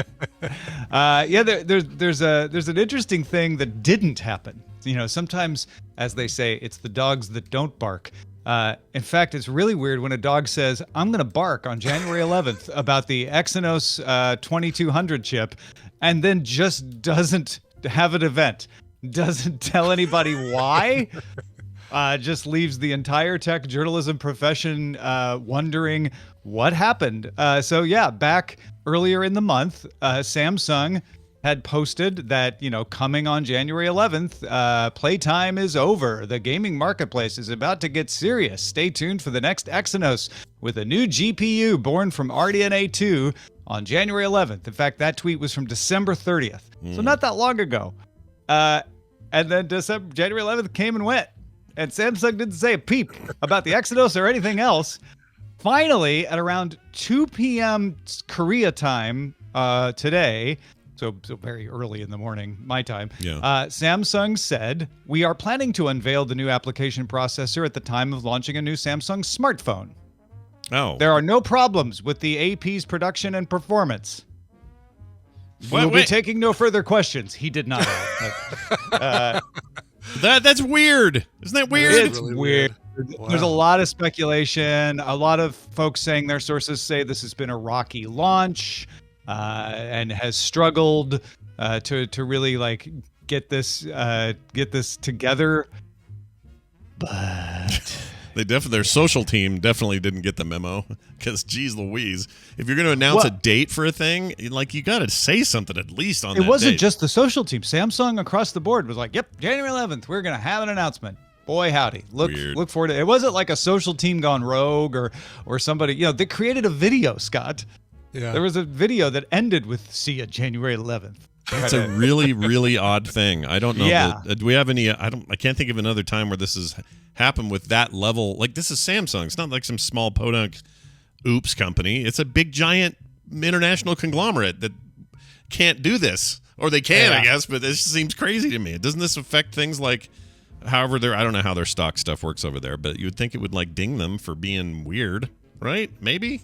There's an interesting thing that didn't happen. Sometimes, as they say, it's the dogs that don't bark. In fact, it's really weird when a dog says, I'm going to bark on January 11th about the Exynos 2200 chip, and then just doesn't have an event, doesn't tell anybody why. just leaves the entire tech journalism profession wondering what happened. So yeah, back earlier in the month, Samsung had posted that, coming on January 11th, playtime is over. The gaming marketplace is about to get serious. Stay tuned for the next Exynos with a new GPU born from RDNA 2 on January 11th. In fact, that tweet was from December 30th. So not that long ago. And then January 11th came and went. And Samsung didn't say a peep about the Exynos or anything else. Finally, at around 2 p.m. Korea time today, so very early in the morning, my time, Samsung said, we are planning to unveil the new application processor at the time of launching a new Samsung smartphone. Oh. There are no problems with the AP's production and performance. We'll be taking no further questions. He did not. That's weird. Isn't that weird? It's really weird. Wow. There's a lot of speculation. A lot of folks saying their sources say this has been a rocky launch and has struggled to really get this together. But their social team definitely didn't get the memo because, geez Louise, if you're going to announce a date for a thing, you got to say something at least on that. It wasn't date. just the social team. Samsung across the board was like, "Yep, January 11th, we're going to have an announcement." Boy, howdy! Look forward to it. It wasn't like a social team gone rogue or somebody. They created a video, Scott. Yeah, there was a video that ended with "See ya, January 11th." That's a really, really odd thing. I don't know. Yeah. Do we have any? I can't think of another time where this has happened with that level. Like, this is Samsung. It's not like some small podunk oops company. It's a big, giant international conglomerate that can't do this, or they can, I guess. But this seems crazy to me. Doesn't this affect things like? However, I don't know how their stock stuff works over there, but you would think it would ding them for being weird, right? Maybe.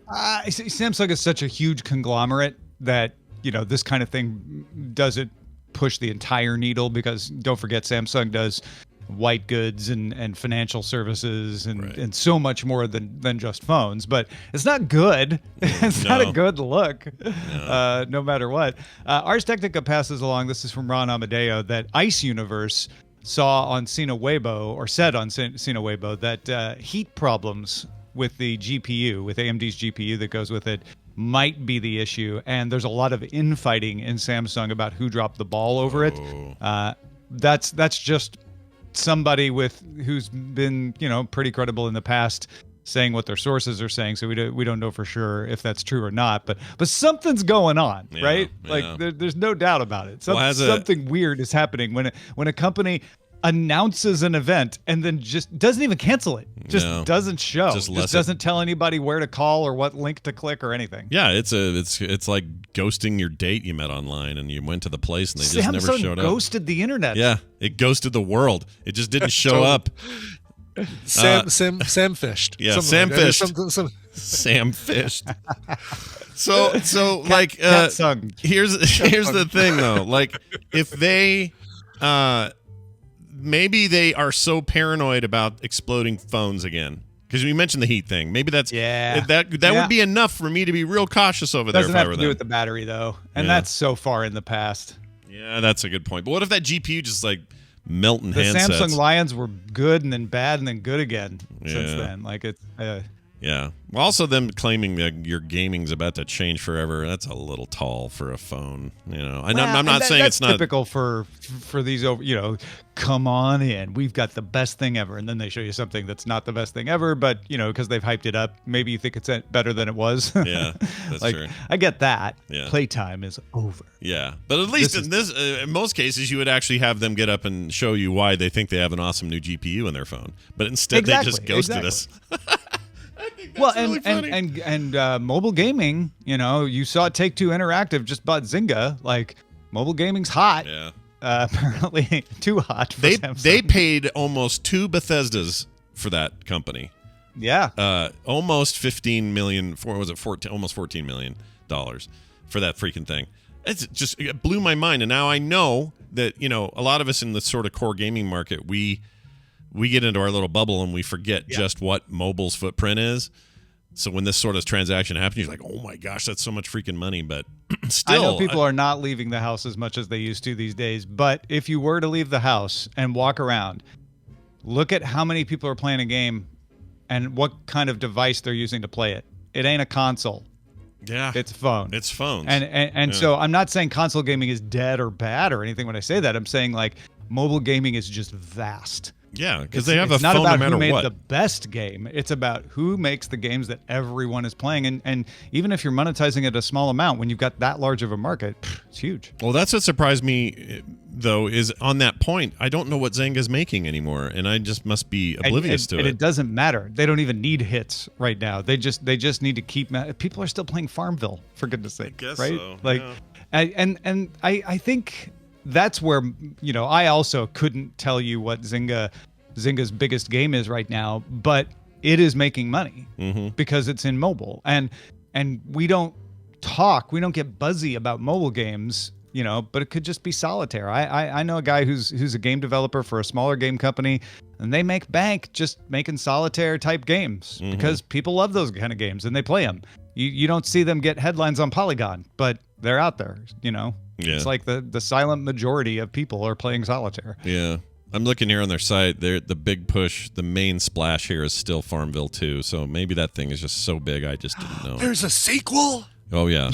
Samsung is such a huge conglomerate that this kind of thing doesn't push the entire needle, because don't forget Samsung does white goods and financial services and so much more than just phones. But it's not good. It's not a good look, no matter what. Ars Technica passes along, this is from Ron Amadeo, that Ice Universe saw on Sina Weibo, or said on Sina Weibo, that heat problems with the GPU, with AMD's GPU that goes with it, might be the issue. And there's a lot of infighting in Samsung about who dropped the ball over it. That's just somebody who's been pretty credible in the past, saying what their sources are saying. So we don't know for sure if that's true or not, but something's going on, right? There's no doubt about it. Something weird is happening when a company announces an event and then just doesn't even cancel it, doesn't show, just doesn't tell anybody where to call or what link to click or anything. Yeah, it's like ghosting your date you met online and you went to the place and they just never showed up. Ghosted the internet. Yeah, it ghosted the world. It just didn't show up. Sam fished. Yeah, Sam fished. Sam fished. So here's the thing though. Like, if they maybe they are so paranoid about exploding phones again, because you mentioned the heat thing. Maybe that's that would be enough for me to be real cautious over there. Doesn't have to do with the battery though, and that's so far in the past. Yeah, that's a good point. But what if that GPU just melting handsets? The Samsung Lions were good and then bad and then good again since then. Yeah. Well, also them claiming that your gaming's about to change forever. That's a little tall for a phone. I'm not saying it's not typical for these come on in, we've got the best thing ever, and then they show you something that's not the best thing ever, but because they've hyped it up, maybe you think it's better than it was. Yeah, that's true. I get that. Yeah. Playtime is over. Yeah, but at least in most cases, you would actually have them get up and show you why they think they have an awesome new GPU in their phone. But instead, they just ghosted us. Well, really and mobile gaming, you saw Take-Two Interactive just bought Zynga. Mobile gaming's hot. Yeah. Apparently too hot for Samsung. They paid almost 2 Bethesdas for that company. Yeah. Almost 15 million almost 14 million dollars for that freaking thing. It blew my mind. And now I know that, a lot of us in the sort of core gaming market, we get into our little bubble and we forget just what mobile's footprint is. So when this sort of transaction happens, you're like, oh my gosh, that's so much freaking money. But still, I know people are not leaving the house as much as they used to these days. But if you were to leave the house and walk around, look at how many people are playing a game and what kind of device they're using to play it. It ain't a console. Yeah. It's a phone. It's phones. And so I'm not saying console gaming is dead or bad or anything when I say that. I'm saying like mobile gaming is just vast. Yeah, because they have a it's not phone about no matter who made what. the best game. It's about who makes the games that everyone is playing. And even if you're monetizing at a small amount, when you've got that large of a market, it's huge. Well, that's what surprised me, though, is on that point, I don't know what Zynga's making anymore, and I just must be oblivious to it. And it doesn't matter. They don't even need hits right now. They just need to keep. People are still playing Farmville, for goodness sake, guess right? so, Like, yeah. and I think that's where I also couldn't tell you what Zynga's biggest game is right now, but it is making money because it's in mobile, and we don't get buzzy about mobile games, but it could just be solitaire. I know a guy who's a game developer for a smaller game company, and they make bank just making solitaire type games because people love those kind of games and they play them. You don't see them get headlines on Polygon, but they're out there. Yeah. It's like the silent majority of people are playing solitaire. Yeah. I'm looking here on their site. The big push, the main splash here is still Farmville 2. So maybe that thing is just so big I just didn't know. There's a sequel? Oh, yeah.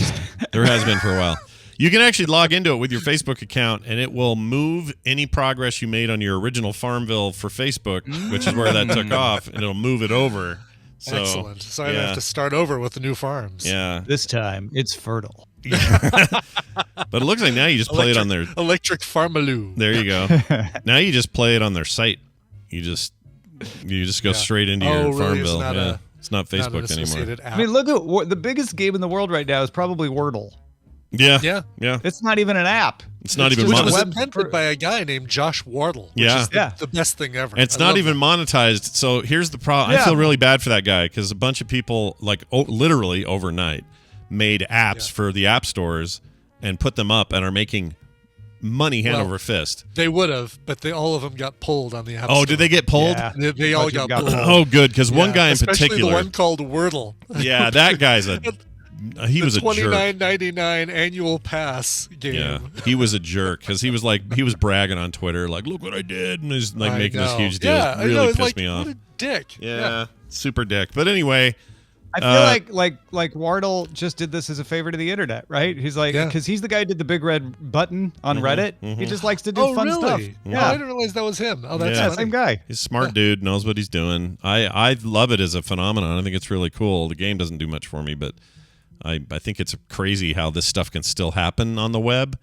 There has been for a while. You can actually log into it with your Facebook account, and it will move any progress you made on your original Farmville for Facebook, which is where that took off, and it'll move it over. So, excellent. So I'd have to start over with the new farms. Yeah. This time, it's fertile. But it looks like now you just play it on their electric farmaloo. There you go. Now you just play it on their site. You just go straight into your Farmville. It's not Facebook anymore. I mean, look at the biggest game in the world right now is probably Wordle. Yeah. It's not even an app. It's not even monetized. It was monetized. invented by a guy named Josh Wardle. Which is the best thing ever. And it's not even monetized. So here's the problem. I feel really bad for that guy because a bunch of people, like literally overnight, made apps for the app stores and put them up and are making money hand over fist. They would have, but all of them got pulled on the app Oh, store. did they get pulled? Yeah. They all got pulled. Oh, good, because one guy in especially particular. the one called Wordle. Yeah, that guy's he was a jerk. $29.99 annual pass game. Yeah, he was a jerk because he was bragging on Twitter, like, look what I did, and he's like making this huge deal. Yeah, really pissed me off. What a dick. Yeah, super dick. But anyway, I feel like Wardle just did this as a favor to the internet, right? He's like, because he's the guy who did the big red button on Reddit. He just likes to do fun stuff. Yeah, I didn't realize that was him. Oh, that's funny. Same guy. He's a smart dude, knows what he's doing. I love it as a phenomenon. I think it's really cool. The game doesn't do much for me, but I think it's crazy how this stuff can still happen on the web,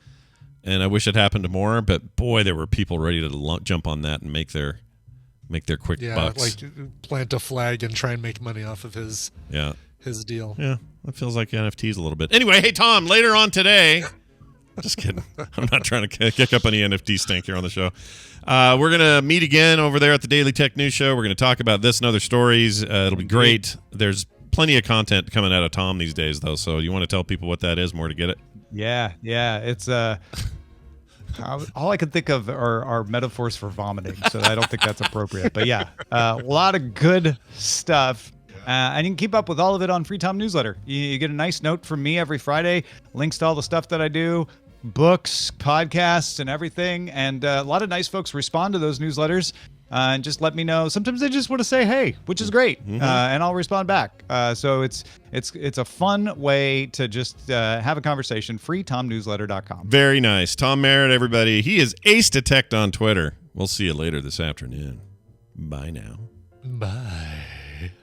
and I wish it happened to more. But boy, there were people ready to jump on that and make their quick bucks. Like plant a flag and try and make money off of his deal. Yeah, that feels like NFTs a little bit. Anyway, hey Tom, later on today. Just kidding. I'm not trying to kick up any NFT stink here on the show. We're gonna meet again over there at the Daily Tech News Show. We're gonna talk about this and other stories. It'll be great. There's plenty of content coming out of Tom these days, though. So you want to tell people what that is more to get it? Yeah. It's all I can think of are metaphors for vomiting, so I don't think that's appropriate. But yeah, a lot of good stuff. And you can keep up with all of it on Free Tom Newsletter. You get a nice note from me every Friday, links to all the stuff that I do, books, podcasts, and everything. And a lot of nice folks respond to those newsletters and just let me know. Sometimes they just want to say hey, which is great, and I'll respond back. So it's a fun way to just have a conversation. FreeTomNewsletter.com. Very nice. Tom Merritt, everybody. He is Ace Detect on Twitter. We'll see you later this afternoon. Bye now. Bye.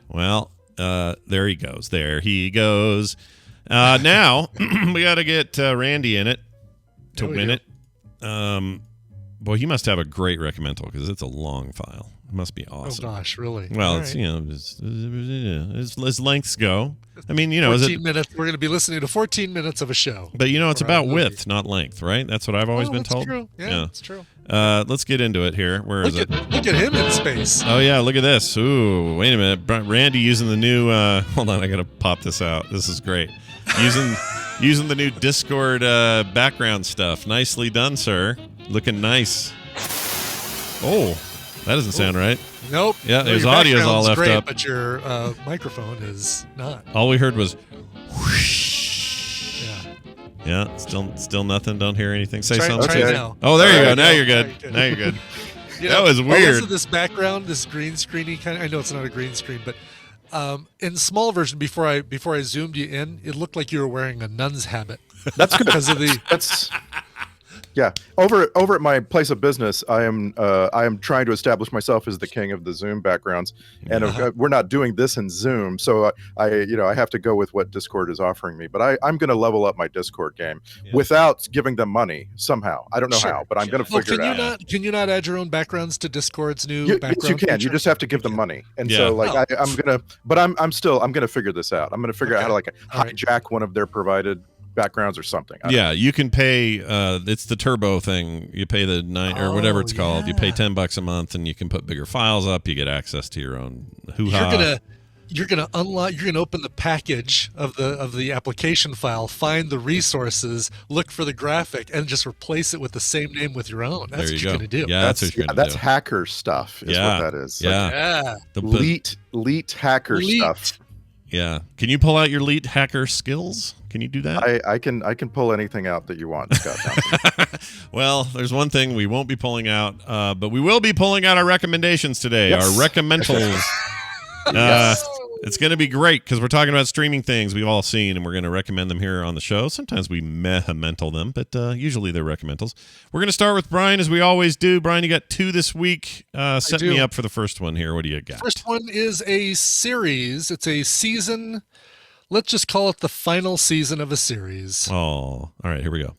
Well, there he goes. There he goes. Now, we got to get Randy in it to win it. Boy, he must have a great Recommental because it's a long file. It must be awesome. Oh, gosh, really? Well, it's, as lengths go. I mean, 14 minutes. We're going to be listening to 14 minutes of a show. But, it's about width, not length, right? That's what I've always been told. True. Yeah, that's true. Let's get into it here. Where is it? Look at him in space. Oh, yeah, look at this. Ooh, wait a minute. Randy using the new... hold on, I got to pop this out. This is great. Using the new Discord background stuff. Nicely done, sir. Looking nice. Oh, that doesn't sound right. Nope. Yeah, his audio's all left great, up. But your microphone is not. All we heard was whoosh. Yeah, still nothing. Don't hear anything. Say something. Try now. Oh, there you go. Now you're good. Now you're good. That was weird. Also, this background, this green screeny kind of, I know it's not a green screen, but in small version, before I zoomed you in, it looked like you were wearing a nun's habit. That's good. Because of the Yeah, over at my place of business, I am trying to establish myself as the king of the Zoom backgrounds, and we're not doing this in Zoom, so I have to go with what Discord is offering me. But I'm going to level up my Discord game without giving them money somehow. I don't know how, but I'm going to figure it out. Can you not add your own backgrounds to Discord's new background? Yes, you can. You just have to give them money, and so I'm going to figure this out. I'm going to figure out how to hijack one of their provided backgrounds or something. You can pay it's the turbo thing. You pay the or whatever it's called. You pay $10 a month and you can put bigger files up. You get access to your own hoo-ha. You're gonna open the package of the application file, find the resources, look for the graphic, and just replace it with the same name with your own. That's what you're gonna do. Yeah, that's what you're gonna do. That's do. hacker stuff is what that is. Yeah. Elite hacker stuff. Yeah. Can you pull out your elite hacker skills? Can you do that? I can pull anything out that you want, Scott. Well, there's one thing we won't be pulling out, but we will be pulling out our recommendations today. Yes. Our Recommentals. It's going to be great because we're talking about streaming things we've all seen, and we're going to recommend them here on the show. Sometimes we mental them, but usually they're Recommentals. We're going to start with Brian, as we always do. Brian, you got 2 this week. Set me up for the first one here. What do you got? First one is a series. It's a season. Let's just call it the final season of a series. Oh, all right. Here we go.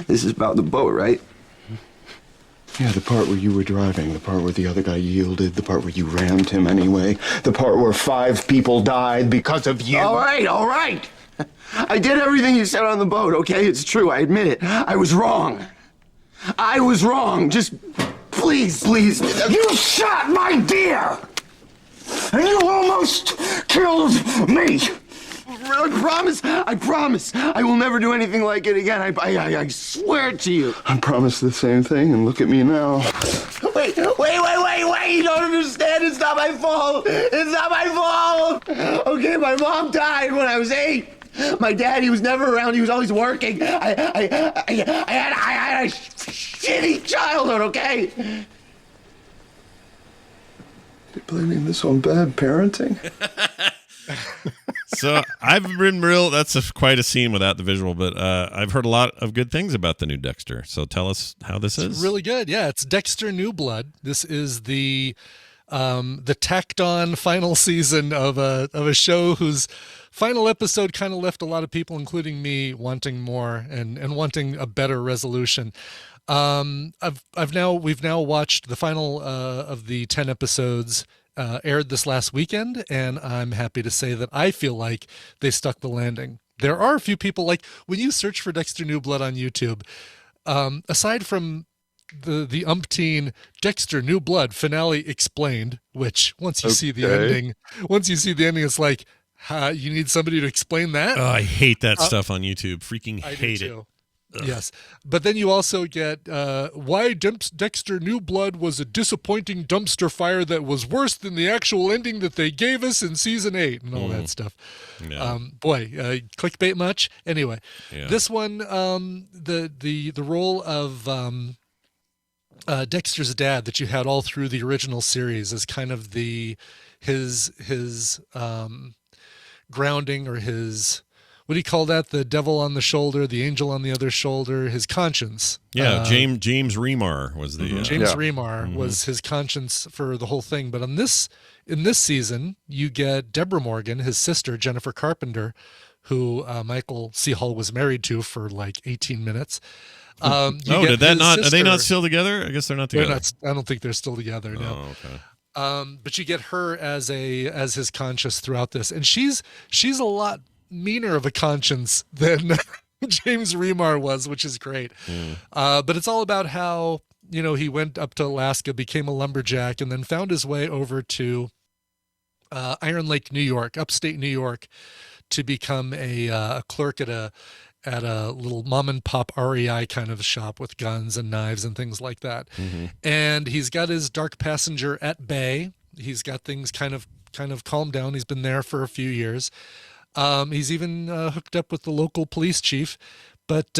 This is about the boat, right? Yeah, the part where you were driving, the part where the other guy yielded, the part where you rammed him anyway, the part where 5 people died because of you. All right. I did everything you said on the boat, okay? It's true, I admit it. I was wrong. Just, please. You shot my deer! And you almost killed me! I promise. I will never do anything like it again. I swear to you. I promise the same thing, and look at me now. Wait. You don't understand. It's not my fault. Okay, my mom died when I was 8. My dad, he was never around. He was always working. I had a shitty childhood, okay? You're blaming this on bad parenting? So I've been that's quite a scene without the visual, but I've heard a lot of good things about the new Dexter. So tell us how this is. It's really good. Yeah, it's Dexter New Blood. This is the tacked on final season of a show whose final episode kind of left a lot of people, including me, wanting more and wanting a better resolution. We've now watched the final of the 10 episodes. Aired this last weekend, and I'm happy to say that I feel like they stuck the landing. There are a few people, like when you search for Dexter New Blood on YouTube, aside from the umpteen Dexter New Blood finale explained, which once you see the ending, it's like, you need somebody to explain that. Oh, I hate that stuff on YouTube. Freaking hate it. Ugh. Yes. But then you also get why Dexter New Blood was a disappointing dumpster fire that was worse than the actual ending that they gave us in season 8 and all that stuff. Yeah. Clickbait much? Anyway, this one, the role of Dexter's dad that you had all through the original series is kind of his grounding, or his, what do you call that? The devil on the shoulder, the angel on the other shoulder, his conscience. Yeah, James Remar was the Remar was his conscience for the whole thing. But in this season, you get Deborah Morgan, his sister Jennifer Carpenter, who Michael C. Hall was married to for like 18 minutes. Did that not? Sister. Are they not still together? I guess they're not together. I don't think they're still together. No. Oh, okay. But you get her as his conscience throughout this, and she's a lot meaner of a conscience than James Remar was, which is great. But it's all about how, he went up to Alaska, became a lumberjack, and then found his way over to Iron Lake, New York, upstate New York, to become a clerk at a little mom and pop REI kind of shop with guns and knives and things like that. And he's got his dark passenger at bay. He's got things kind of calmed down. He's been there for a few years. He's even hooked up with the local police chief, but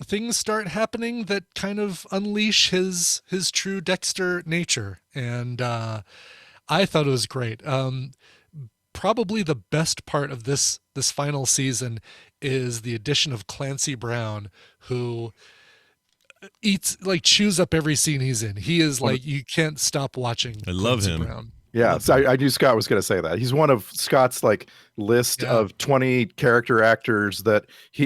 things start happening that kind of unleash his true Dexter nature, and I thought it was great. Probably the best part of this final season is the addition of Clancy Brown, who chews up every scene he's in. He is like, you can't stop watching. I love Clancy him. Brown. Yeah, so I knew Scott was going to say that. He's one of Scott's list of 20 character actors that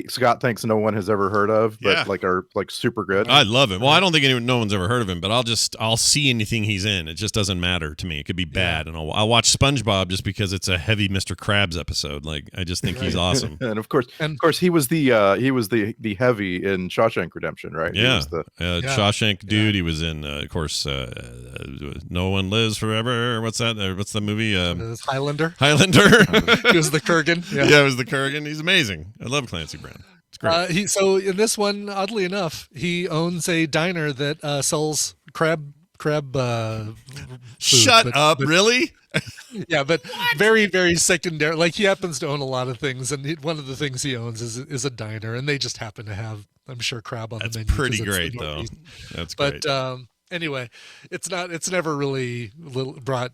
Scott thinks no one has ever heard of, but are super good. I love him. Well, I don't think no one's ever heard of him, but I'll see anything he's in. It just doesn't matter to me. It could be bad, and I'll watch SpongeBob just because it's a heavy Mr. Krabs episode. Like, I just think he's awesome. And of course, he was the heavy in Shawshank Redemption, right? Yeah, he was Shawshank dude. He was in, of course, No One Lives Forever. What's that? What's the movie? Highlander. Highlander. He was the Kurgan. Yeah, it was the Kurgan. He's amazing. I love Clancy Brown. It's great. So in this one, oddly enough, he owns a diner that sells crab. Food, Shut up! Really? Yeah, but very, very secondary. Like, he happens to own a lot of things, and one of the things he owns is a diner, and they just happen to have, I'm sure, crab on the menu. That's pretty great, though. That's great. But anyway, it's never really brought,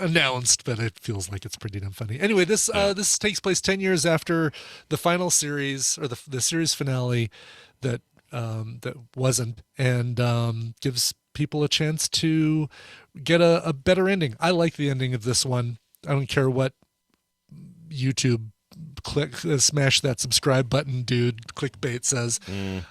announced, but it feels like it's pretty damn funny. Anyway, this takes place 10 years after the final series, or the series finale that wasn't, and gives people a chance to get a better ending. I like the ending of this one. I don't care what YouTube smash that subscribe button dude clickbait says,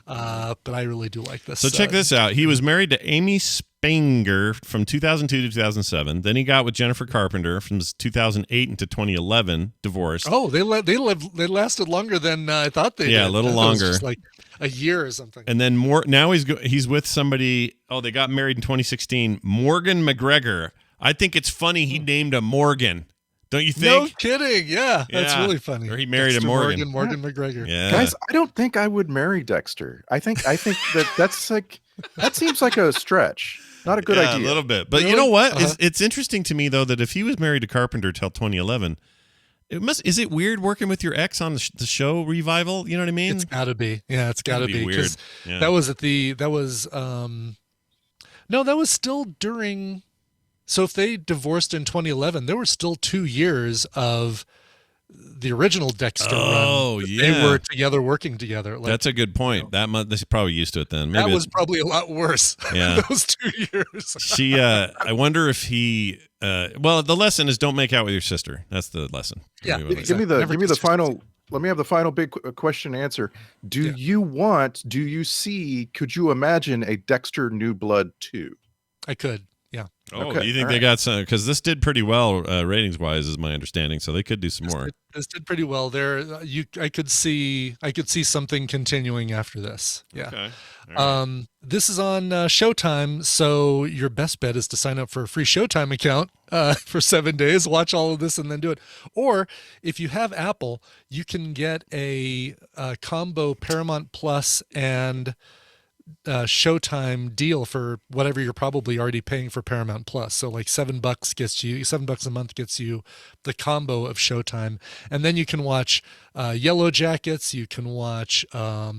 but I really do like this. So check this out. He was married to Amy Spanger from 2002 to 2007. Then he got with Jennifer Carpenter from 2008 into 2011. Divorced. Oh, they lasted longer than I thought they did. Yeah, a little longer. Just like a year or something. And then now he's with somebody. Oh, they got married in 2016. Morgan McGregor. I think it's funny he named a Morgan. Don't you think? No kidding. Yeah, that's really funny. Or he married Dexter a Morgan. Morgan McGregor. Yeah. Guys, I don't think I would marry Dexter. I think that's like, that seems like a stretch. Not a good idea. A little bit. But you know what? It's interesting to me, though, that if he was married to Carpenter till 2011, is it weird working with your ex on the show revival? You know what I mean? It's gotta be. Yeah, it's gotta be. Weird. Yeah. That was still during. So if they divorced in 2011, there were still 2 years of the original Dexter run. Oh, yeah. They were together, working together. That's a good point. They're probably used to it then. Maybe that was probably a lot worse. Yeah. Those 2 years. I wonder if he, the lesson is don't make out with your sister. That's the lesson. Yeah. Give me the final. Let me have the final big question answer. Do you see, could you imagine a Dexter New Blood 2? I could. Yeah. Oh, okay. Do you think they got some? Because this did pretty well ratings wise, is my understanding. So they could do some more. This did pretty well. I could see something continuing after this. Yeah. Okay. Right. This is on Showtime, so your best bet is to sign up for a free Showtime account for 7 days. Watch all of this and then do it. Or if you have Apple, you can get a combo Paramount Plus and Showtime deal for whatever you're probably already paying for Paramount Plus. So like $7 a month gets you the combo of Showtime, and then you can watch Yellow Jackets. You can watch Star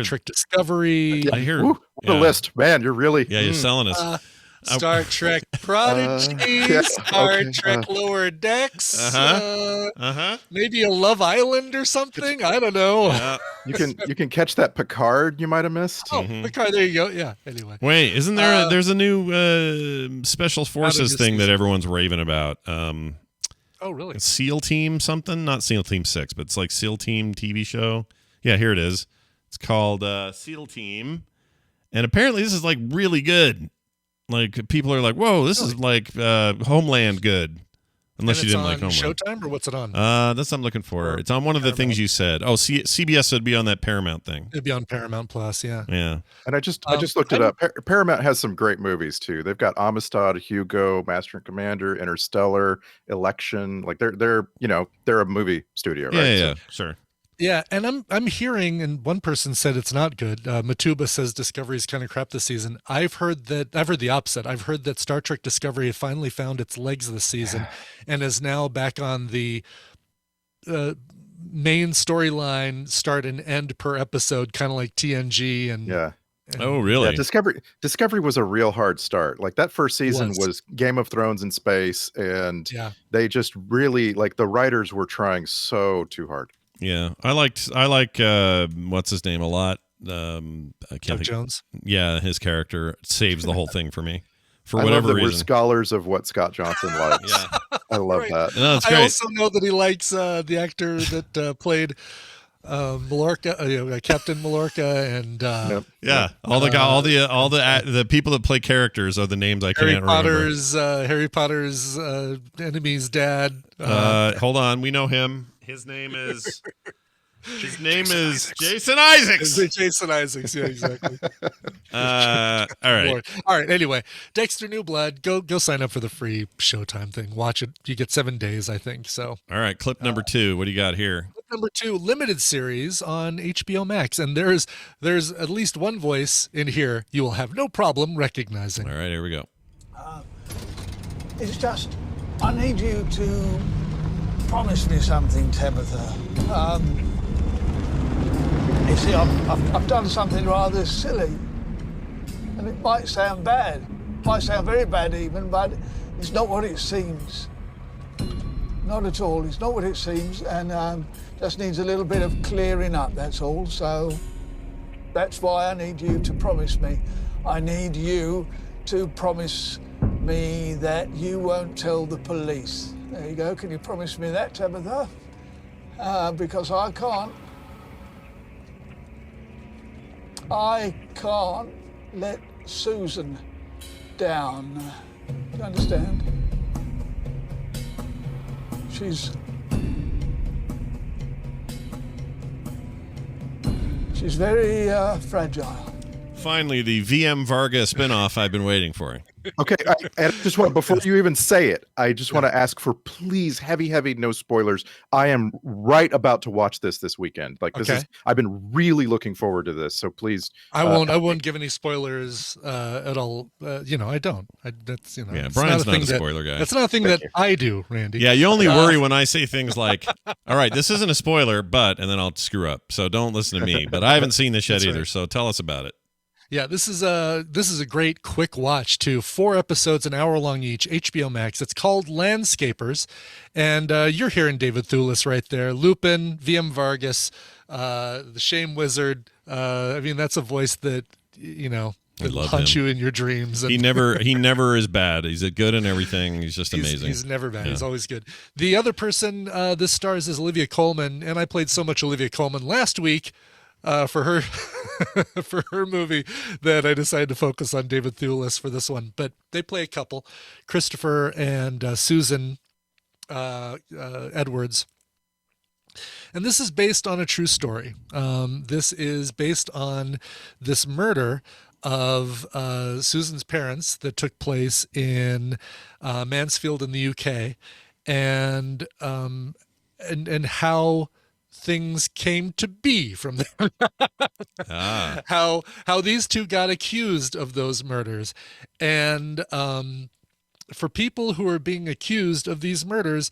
Trek Discovery. I hear the list, man. You're really you're selling us. Star Trek Prodigy, Star Trek Lower Decks, maybe a Love Island or something. I don't know. Yeah. You can catch that Picard you might have missed. Oh, Picard, there you go. Yeah. Anyway, wait, isn't there? There's a new Special Forces thing that everyone's raving about. Oh, really? SEAL Team something? Not SEAL Team 6, but it's like SEAL Team TV show. Yeah, here it is. It's called SEAL Team, and apparently this is like really good. Like, people are like, whoa, this is like Homeland good. Unless you didn't like Homeland. Showtime, or what's it on? That's what I'm looking for. It's on one of the things you said. Oh, CBS would be on that Paramount thing. It'd be on Paramount Plus, yeah. Yeah. And I just looked it up. Paramount has some great movies too. They've got Amistad, Hugo, Master and Commander, Interstellar, Election. Like they're a movie studio, right? Yeah, sure. Yeah, and I'm hearing, and one person said it's not good. Matuba says Discovery's kind of crap this season. I've heard the opposite. I've heard that Star Trek Discovery finally found its legs this season, and is now back on the main storyline start and end per episode, kind of like TNG and Oh, really? Yeah, Discovery was a real hard start. Like that first season was Game of Thrones in space, and they just really the writers were trying so too hard. Yeah, I like what's his name a lot. I can't think. Jones. Yeah, his character saves the whole thing for me. For I whatever love that reason, we're scholars of what Scott Johnson likes. I love that. No, it's great. I also know that he likes the actor that played Mallorca, Captain Mallorca, and all the people that play characters are the names I can't remember. Harry Potter's enemy's dad. Hold on, we know him. His name is Jason Isaacs. Jason Isaacs, yeah, exactly. All right. All right. Anyway, Dexter New Blood. Go sign up for the free Showtime thing. Watch it. You get 7 days, I think. So. All right. Clip number 2. What do you got here? Clip number 2, limited series on HBO Max, and there's at least one voice in here you will have no problem recognizing. All right. Here we go. It's just I need you to promise me something, Tabitha. You see, I've done something rather silly, and it might sound bad, might sound very bad even, but it's not what it seems. Not at all. It's not what it seems, and just needs a little bit of clearing up, that's all. So that's why I need you to promise me. I need you to promise me that you won't tell the police. There you go. Can you promise me that, Tabitha? Because I can't. I can't let Susan down. Do you understand? She's very fragile. Finally, the VM Varga spinoff I've been waiting for. Okay, I just want, before you even say it, I just want to ask for please heavy no spoilers. I am right about to watch this weekend. I've been really looking forward to this, so please. I won't give any spoilers at all. I don't. That's Brian's not a spoiler guy. That's not a thing that I do, Randy. Yeah, you only worry when I say things like, "All right, this isn't a spoiler, but," and then I'll screw up. So don't listen to me. But I haven't seen this yet either. Right. So tell us about it. Yeah, this is a great quick watch too. 4 episodes, an hour long each. HBO Max. It's called Landscapers, and you're hearing David Thewlis right there. Lupin, VM Vargas, the Shame Wizard. I mean, that's a voice that that hunts you in your dreams. And he never is bad. He's good in everything. He's just amazing. He's never bad. Yeah. He's always good. The other person this stars is Olivia Colman, and I played so much Olivia Colman last week. For her movie that I decided to focus on David Thewlis for this one. But they play a couple, Christopher and Susan Edwards. And this is based on a true story. This is based on this murder of Susan's parents that took place in Mansfield in the UK, and how things came to be from there. How these two got accused of those murders, and for people who are being accused of these murders,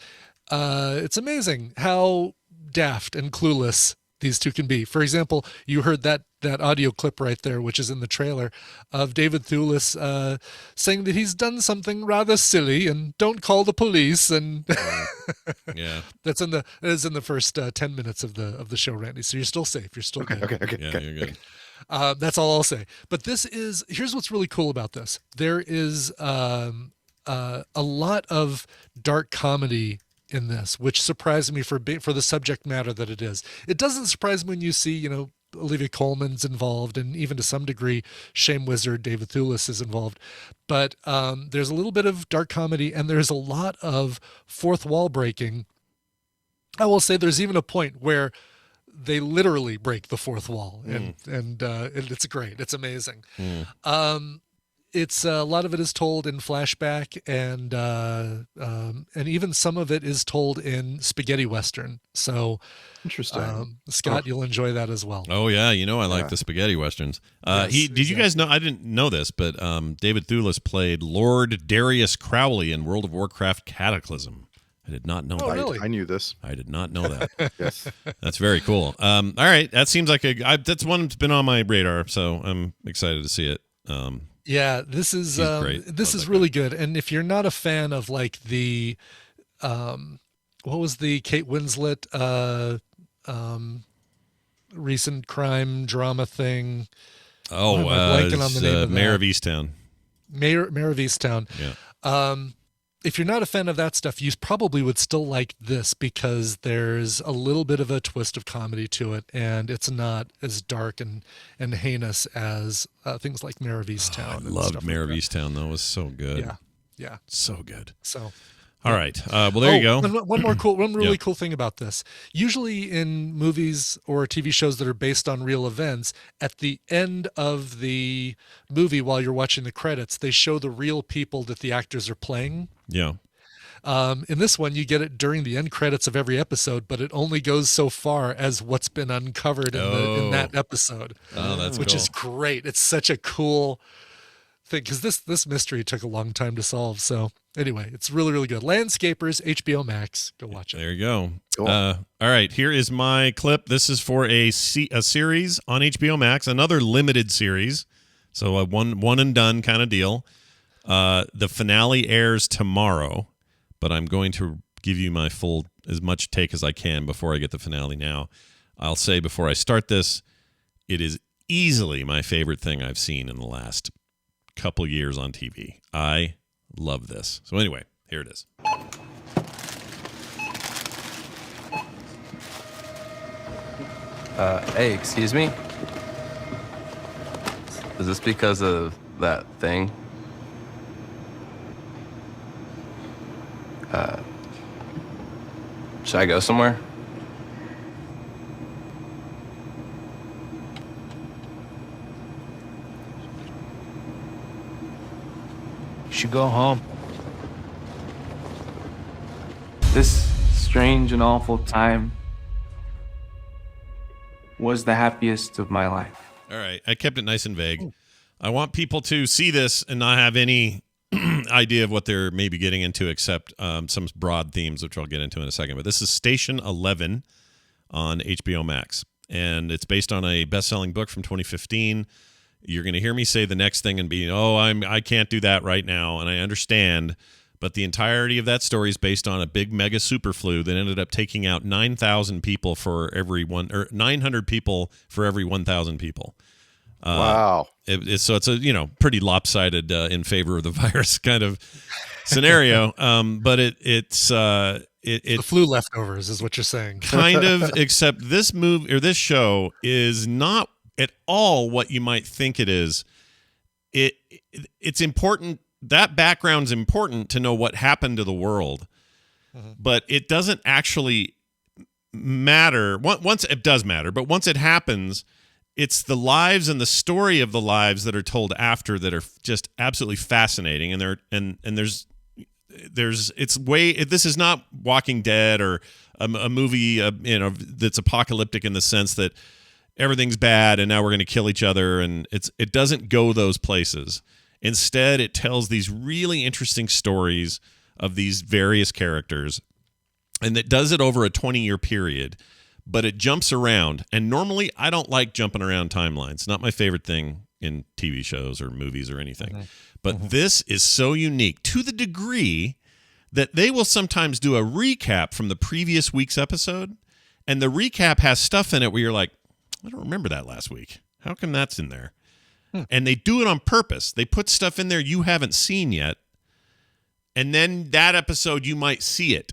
it's amazing how daft and clueless these two can be. For example, you heard that audio clip right there, which is in the trailer, of David Thewlis saying that he's done something rather silly and don't call the police. And yeah, that is in the first 10 minutes of the show, Randy. So you're still safe. You're still good. Okay. Yeah, you're good. That's all I'll say. But here's what's really cool about this. There is a lot of dark comedy in this, which surprised me for the subject matter that it is. It doesn't surprise me when you see, Olivia Colman's involved, and even to some degree, Shame Wizard David Thewlis is involved. But there's a little bit of dark comedy, and there's a lot of fourth wall breaking. I will say there's even a point where they literally break the fourth wall, and it's great. It's amazing. It's a lot of it is told in flashback, and even some of it is told in spaghetti western. So interesting, Scott, you'll enjoy that as well. Oh yeah, I like the spaghetti westerns. Did you guys know? I didn't know this, but David Thewlis played Lord Darius Crowley in World of Warcraft Cataclysm. I did not know Oh, that. really? I knew this. I did not know that. Yes. That's very cool. All right. That seems like that's one that's been on my radar, so I'm excited to see it. Yeah, this is great. this Love is that really good. And if you're not a fan of like the what was the Kate Winslet recent crime drama thing? Oh, Why am I blanking on the name of Mayor that? of Easttown. Mayor of Easttown. Yeah. If you're not a fan of that stuff, you probably would still like this because there's a little bit of a twist of comedy to it, and it's not as dark and heinous as things like Mayor of Easttown. I loved Mayor of Easttown, though. It was so good. Yeah, yeah, so good. So, all right. Well, there you go. One really cool thing about this. Usually in movies or TV shows that are based on real events, at the end of the movie, while you're watching the credits, they show the real people that the actors are playing. Yeah. In this one, you get it during the end credits of every episode, but it only goes so far as what's been uncovered in that episode. Oh, that's which cool. is great. It's such a cool thing because this mystery took a long time to solve. So anyway, it's really, really good. Landscapers, HBO Max. Go watch it. There you go. Cool. All right, here is my clip. This is for a series on HBO Max, another limited series, so a one and done kind of deal. The finale airs tomorrow, but I'm going to give you my full as much take as I can before I get the finale. Now, I'll say before I start this, it is easily my favorite thing I've seen in the last couple years on TV. I love this. So anyway, here it is. Hey, excuse me? Is this because of that thing? Should I go somewhere? You should go home. This strange and awful time was the happiest of my life. All right, I kept it nice and vague. I want people to see this and not have any idea of what they're maybe getting into except some broad themes, which I'll get into in a second. But this is Station 11 on HBO Max, and it's based on a best-selling book from 2015. You're going to hear me say the next thing and be, I can't do that right now, and I understand. But the entirety of that story is based on a big mega super flu that ended up taking out 9,000 people for every one, or 900 people for every 1,000 people. Wow. So it's a pretty lopsided in favor of the virus kind of scenario. But it's the flu leftovers is what you're saying. Kind of, except this movie or this show is not at all what you might think it is. It's important. That background's important to know what happened to the world, but it doesn't actually matter. Once it does matter, but once it happens, it's the lives and the story of the lives that are told after that are just absolutely fascinating. And there's this is not Walking Dead or a movie that's apocalyptic in the sense that everything's bad and now we're going to kill each other, and it doesn't go those places. Instead, it tells these really interesting stories of these various characters, and it does it over a 20-year period, but it jumps around. And normally, I don't like jumping around timelines. Not my favorite thing in TV shows or movies or anything. But this is so unique to the degree that they will sometimes do a recap from the previous week's episode, and the recap has stuff in it where you're like, I don't remember that last week. How come that's in there? And they do it on purpose. They put stuff in there you haven't seen yet. And then that episode, you might see it.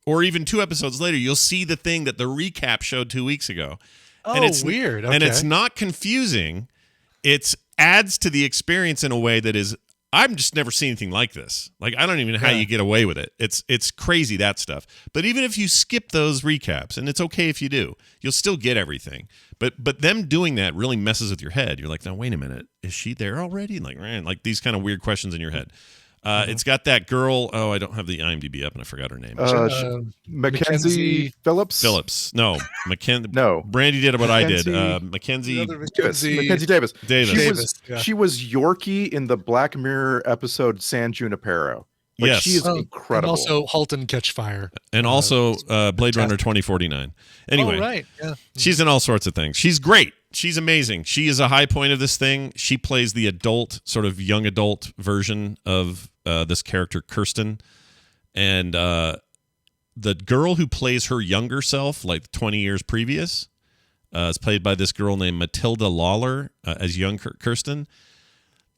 Or even 2 episodes later, you'll see the thing that the recap showed 2 weeks ago. And it's weird. Okay. And it's not confusing. It adds to the experience in a way that is, I've just never seen anything like this. Like, I don't even know how you get away with it. It's crazy, that stuff. But even if you skip those recaps, and it's okay if you do, you'll still get everything. But them doing that really messes with your head. You're like, now, wait a minute. Is she there already? Like these kind of weird questions in your head. It's got that girl. Oh, I don't have the IMDb up, and I forgot her name. Mackenzie Phillips? No. No. Brandy did what I did. Mackenzie Davis. She was Yorkie in the Black Mirror episode San Junipero. Like, Yes. she is And incredible. also Halt and Catch Fire. And also Blade Runner fantastic. 2049. Anyway, Oh, right. Yeah. she's in all sorts of things. She's great. She's amazing. She is a high point of this thing. She plays the adult, sort of young adult version of this character, Kirsten. And the girl who plays her younger self, like 20 years previous, is played by this girl named Matilda Lawler as young Kirsten.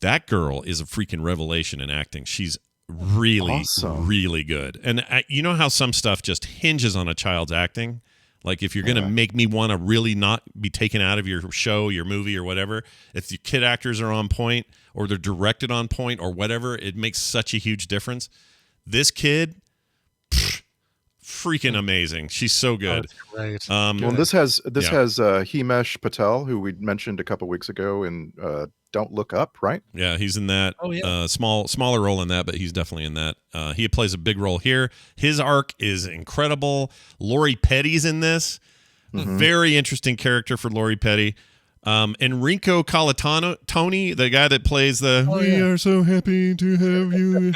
That girl is a freaking revelation in acting. She's really, Awesome. really good. And you know how some stuff just hinges on a child's acting? Like if you're going to make me want to really not be taken out of your show, your movie or whatever, if the kid actors are on point or they're directed on point or whatever, it makes such a huge difference. This kid, freaking amazing. She's so good. Right. Well, this has Himesh Patel, who we mentioned a couple weeks ago in Don't Look Up, right? Yeah, he's in that. Oh, yeah. Smaller role in that, but he's definitely in that. He plays a big role here. His arc is incredible. Lori Petty's in this. Very interesting character for Lori Petty. Enrico Colatoni, the guy that plays the "We are so happy to have you,"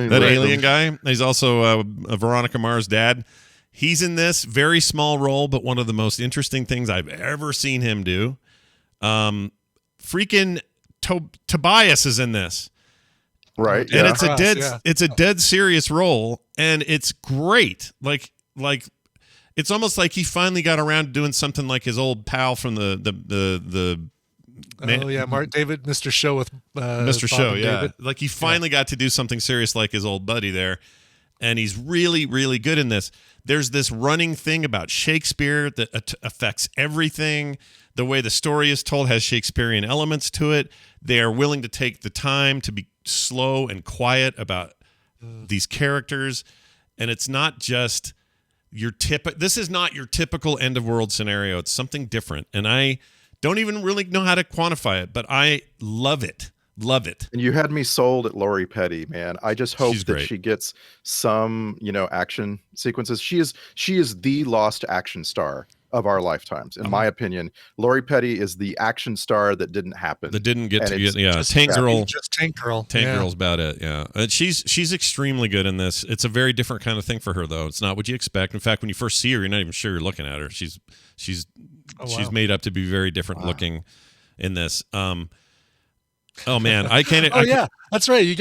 that alien guy. He's also Veronica Mars' dad. He's in this very small role, but one of the most interesting things I've ever seen him do. Freaking Tobias is in this, right? And it's a dead serious role, and it's great. Like it's almost like he finally got around to doing something like his old pal from the Mr. Show with Mr. Bob Show, and yeah. David. Like he finally got to do something serious like his old buddy there, and he's really, really good in this. There's this running thing about Shakespeare that affects everything. The way the story is told has Shakespearean elements to it. They are willing to take the time to be slow and quiet about these characters, and it's not just this is not your typical end of world scenario. It's something different, and I don't even really know how to quantify it, but I love it. And you had me sold at Lori Petty, man. I just hope She's that great. she gets some, action sequences. She is the lost action star of our lifetimes, in my opinion. Lori Petty is the action star that didn't happen. That didn't get And to it's get just- Tank Girl. Just Tank Girl. Tank Girl's about it, yeah. She's extremely good in this. It's a very different kind of thing for her, though. It's not what you expect. In fact, when you first see her, you're not even sure you're looking at her. She's made up to be very different looking in this. Oh man, I can't. That's right. You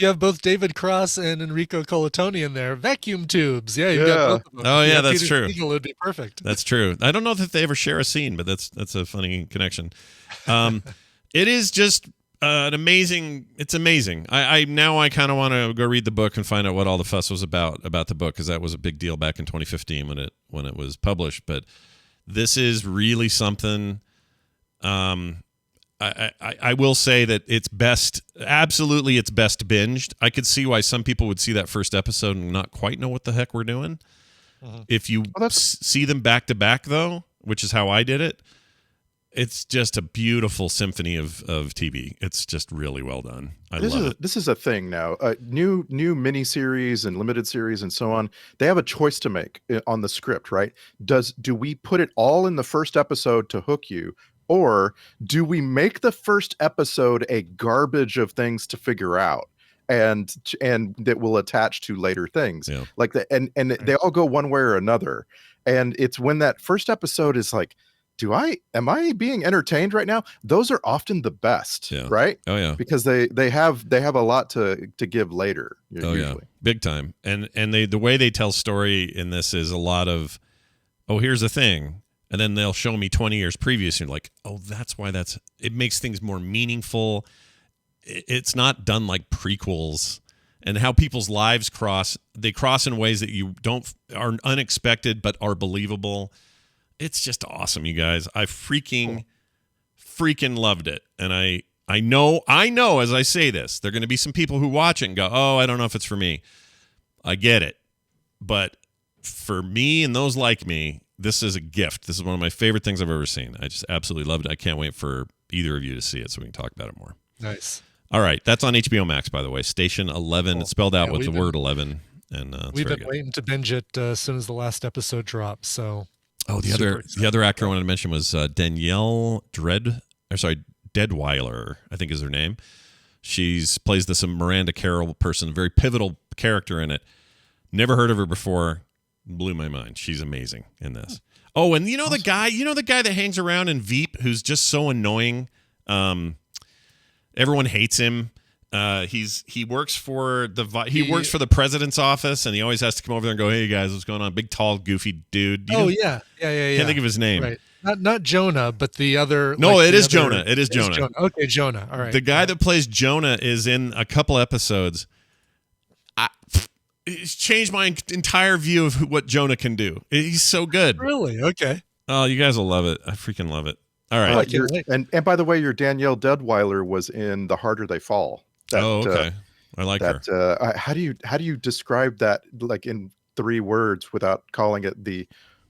have both David Cross and Enrico Colatoni in there. Vacuum tubes. Yeah, you got both of them. Oh yeah, that's Peter true. Siegel would be perfect. That's true. I don't know that they ever share a scene, but that's a funny connection. It is just an amazing. It's amazing. I kind of want to go read the book and find out what all the fuss was about the book, because that was a big deal back in 2015 when it was published. But this is really something. I will say that it's best binged. I could see why some people would see that first episode and not quite know what the heck we're doing. If you see them back to back, though, which is how I did it, it's just a beautiful symphony of TV. It's just really well done. I love it. This is a thing now. New miniseries and limited series and so on. They have a choice to make on the script, right? Do we put it all in the first episode to hook you? Or do we make the first episode a garbage of things to figure out and that will attach to later things? Yeah. Like and they all go one way or another. And it's when that first episode is like, am I being entertained right now? Those are often the best, right? Oh yeah. Because they have a lot to give later. Usually. Yeah. Big time. And the way they tell story in this is a lot of, here's the thing. And then they'll show me 20 years previous, and you're like, that's why it makes things more meaningful. It's not done like prequels, and how people's lives cross in ways that are unexpected but are believable. It's just awesome, you guys. I freaking loved it. And I know as I say this, there are going to be some people who watch it and go, I don't know if it's for me. I get it. But for me and those like me, this is a gift. This is one of my favorite things I've ever seen. I just absolutely loved it. I can't wait for either of you to see it so we can talk about it more. Nice. All right. That's on HBO Max, by the way. Station 11. It's spelled out with the word 11. And we've been waiting to binge it as soon as the last episode drops. So. The other actor I wanted to mention was Danielle Deadweiler, I think is her name. She plays this Miranda Carroll person, very pivotal character in it. Never heard of her before. Blew my mind. She's amazing in this. Oh, and the guy that hangs around in Veep who's just so annoying. Everyone hates him. He works for the president's office, and he always has to come over there and go, "Hey guys, what's going on?" Big, tall, goofy dude. Yeah. Can't think of his name. Right. Not Jonah, but the other. No, it is Jonah. It is Jonah. Okay, Jonah. All right. The guy that plays Jonah is in a couple episodes. It's changed my entire view of what Jonah can do. He's so good. Really? Okay. Oh, you guys will love it. I freaking love it. All right. And by the way, your Danielle Deadweiler was in The Harder They Fall. Okay. I like her. How do you describe that like in 3 words without calling it the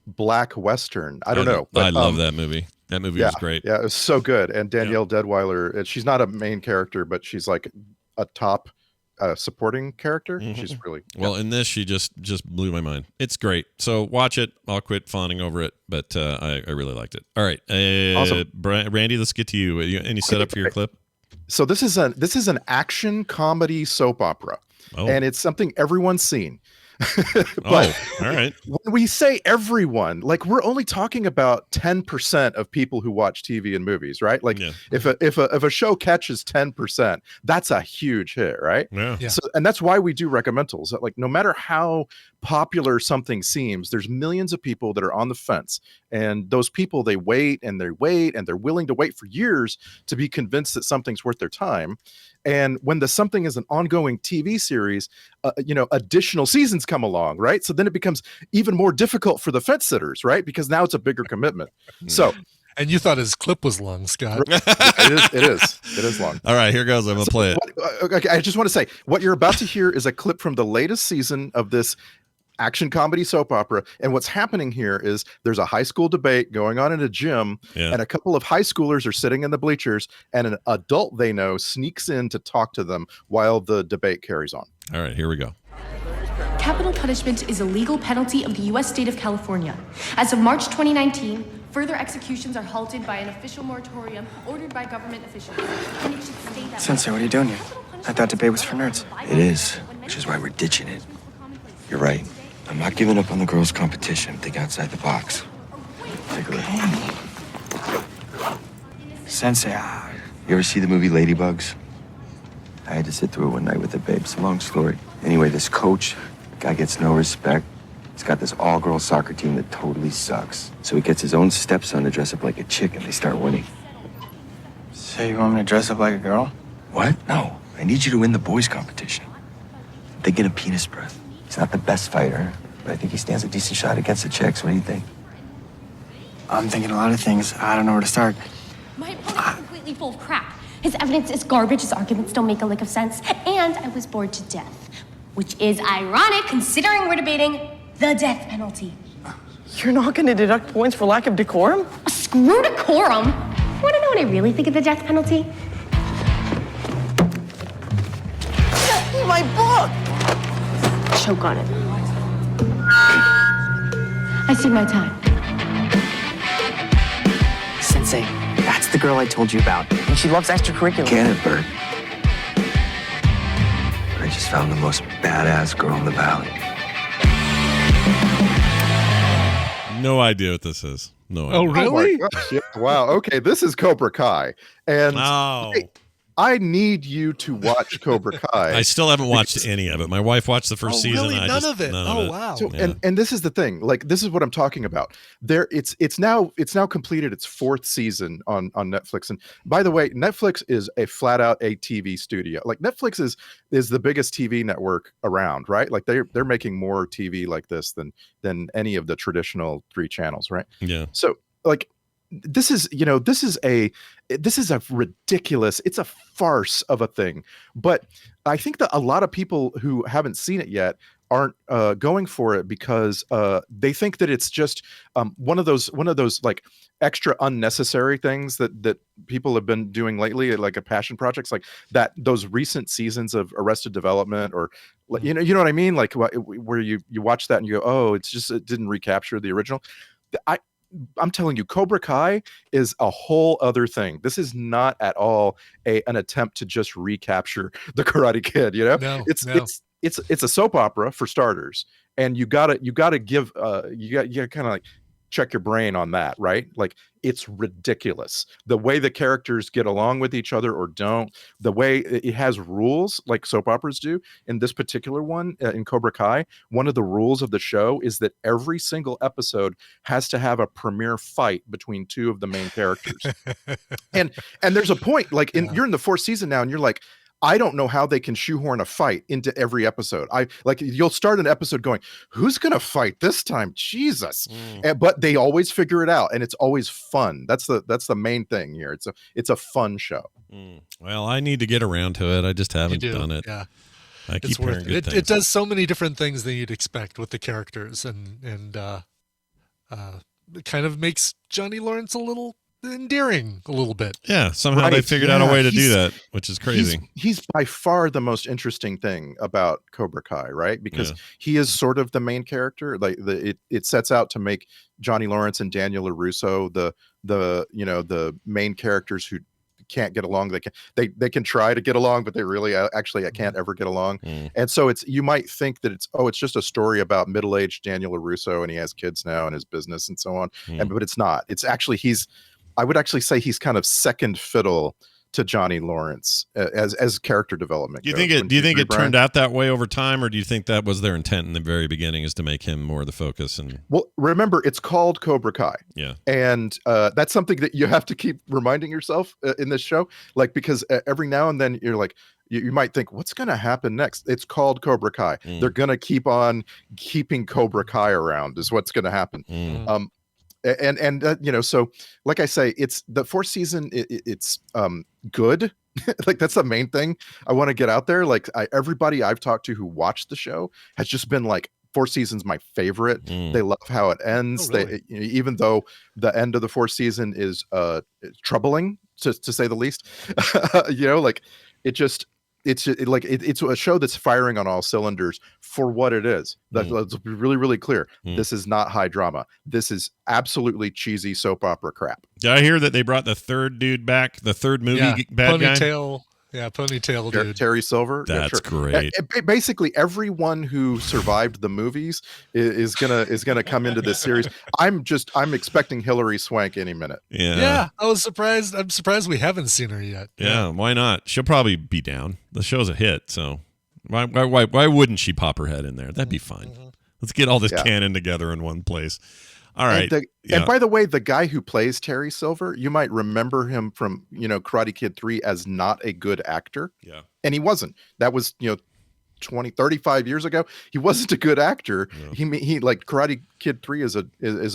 Black Western? I don't know. But, I love that movie. That movie was great. Yeah, it was so good. And Danielle Deadweiler, she's not a main character, but she's like a top supporting character. She's really well in this. She just blew my mind. It's great. So watch it. I'll quit fawning over it, but I really liked it. All right, awesome. Randy, let's get to you. Any setup for your clip? So this is an action comedy soap opera, and it's something everyone's seen. But all right. When we say everyone, like we're only talking about 10% of people who watch TV and movies, right? Like if a show catches 10%, that's a huge hit, right? Yeah. So, and that's why we do recommendals. Like no matter how popular something seems, there's millions of people that are on the fence, and those people they wait and they're willing to wait for years to be convinced that something's worth their time. And when something is an ongoing TV series, additional seasons come along, right? So then it becomes even more difficult for the fence sitters, right? Because now it's a bigger commitment. So, and you thought his clip was long, Scott. It is long. All right, here goes. I'm gonna play it. Okay, I just want to say what you're about to hear is a clip from the latest season of this action comedy soap opera. And what's happening here is there's a high school debate going on in a gym, and a couple of high schoolers are sitting in the bleachers, and an adult they know sneaks in to talk to them while the debate carries on. All right, here we go. Capital punishment is a legal penalty of the U.S. state of California. As of March 2019, further executions are halted by an official moratorium ordered by government officials. And it should stay that Sensei, what are you doing here? I thought debate was for nerds. It is, which is why we're ditching it. You're right. I'm not giving up on the girls' competition. Think outside the box. Take a look. Sensei, You ever see the movie Ladybugs? I had to sit through it one night with the babes. Long story. Anyway, this coach, guy gets no respect. He's got this all-girl soccer team that totally sucks. So he gets his own stepson to dress up like a chick, and they start winning. So you want me to dress up like a girl? What? No. I need you to win the boys' competition. I'm thinking of penis breath. He's not the best fighter, but I think he stands a decent shot against the chicks. What do you think? I'm thinking a lot of things. I don't know where to start. My opponent's completely full of crap. His evidence is garbage, his arguments don't make a lick of sense, and I was bored to death. Which is ironic, considering we're debating the death penalty. You're not going to deduct points for lack of decorum? Screw decorum! Want to know what I really think of the death penalty? My book! Choke on it. I see my time. Sensei, that's the girl I told you about. And she loves extracurriculars. Get it, Bert. I just found the most badass girl in the valley. No idea what this is. No idea. Oh, really? Oh my gosh, yeah. Wow. Okay, this is Cobra Kai. And I need you to watch Cobra Kai. I still haven't watched any of it. My wife watched the first season. Really? None of it. Wow. So, and this is the thing. Like, this is what I'm talking about. It's now completed its 4th season on Netflix. And by the way, Netflix is a flat out a TV studio. Like, Netflix is the biggest TV network around, right? Like they're making more TV like this than any of the traditional 3 channels, right? Yeah. So like, this is a ridiculous, it's a farce of a thing. But I think that a lot of people who haven't seen it yet aren't going for it because they think that it's just one of those like extra unnecessary things that people have been doing lately, like a passion projects, like that those recent seasons of Arrested Development, or you know what I mean, like where you watch that and you go, oh, it didn't recapture the original. I'm telling you, Cobra Kai is a whole other thing. This is not at all an attempt to just recapture the Karate Kid. You know, it's a soap opera for starters, and you gotta give you got kind of like check your brain on that, right? Like, it's ridiculous the way the characters get along with each other or don't. The way it has rules like soap operas do. In this particular one, in Cobra Kai, one of the rules of the show is that every single episode has to have a premiere fight between two of the main characters. and there's a point, like, you're in the fourth season now, and you're like, I don't know how they can shoehorn a fight into every episode. You'll start an episode going, who's going to fight this time? Jesus. But they always figure it out, and it's always fun. That's the main thing here. It's a fun show. Well, I need to get around to it. I just haven't done it. Yeah. I keep It's hearing worth good it. things. It does so many different things than you'd expect with the characters, and it kind of makes Johnny Lawrence a little endearing a little bit. Yeah, somehow they figured out a way to do that, which is crazy. He's by far the most interesting thing about Cobra Kai, right? Because he is sort of the main character. Like it sets out to make Johnny Lawrence and Daniel LaRusso the main characters who can't get along. They can try to get along, but they really actually can't ever get along. And so you might think that it's just a story about middle-aged Daniel LaRusso, and he has kids now and his business and so on. But it's not. It's actually I would actually say he's kind of second fiddle to Johnny Lawrence as character development. Do you think it turned out that way over time, or do you think that was their intent in the very beginning, is to make him more the focus? And well, remember, it's called Cobra Kai. Yeah, and that's something that you have to keep reminding yourself in this show, like, because every now and then you're like, you might think, what's going to happen next? It's called Cobra Kai. They're going to keep on keeping Cobra Kai around is what's going to happen. So like I say, it's the fourth season. It's good. Like, that's the main thing I want to get out there. Like, everybody I've talked to who watched the show has just been like, fourth season's my favorite. They love how it ends. Oh, really? Even though the end of the fourth season is troubling to say the least. It's a show that's firing on all cylinders for what it is. Let's be really, really clear. This is not high drama. This is absolutely cheesy soap opera crap. Did I hear that they brought the third dude back, the third movie bad ponytail, guy? Ponytail dude. Terry Silver. That's great. Basically, everyone who survived the movies is gonna come into this series. I'm expecting Hilary Swank any minute. Yeah. I was surprised. I'm surprised we haven't seen her yet. Yeah, why not? She'll probably be down. The show's a hit, so why wouldn't she pop her head in there? That'd be fine. Let's get all this canon together in one place. All right. And by the way, the guy who plays Terry Silver, you might remember him from Karate Kid 3 as not a good actor. Yeah. And he wasn't. That was 35 years ago. He wasn't a good actor. Yeah. He like Karate Kid 3 is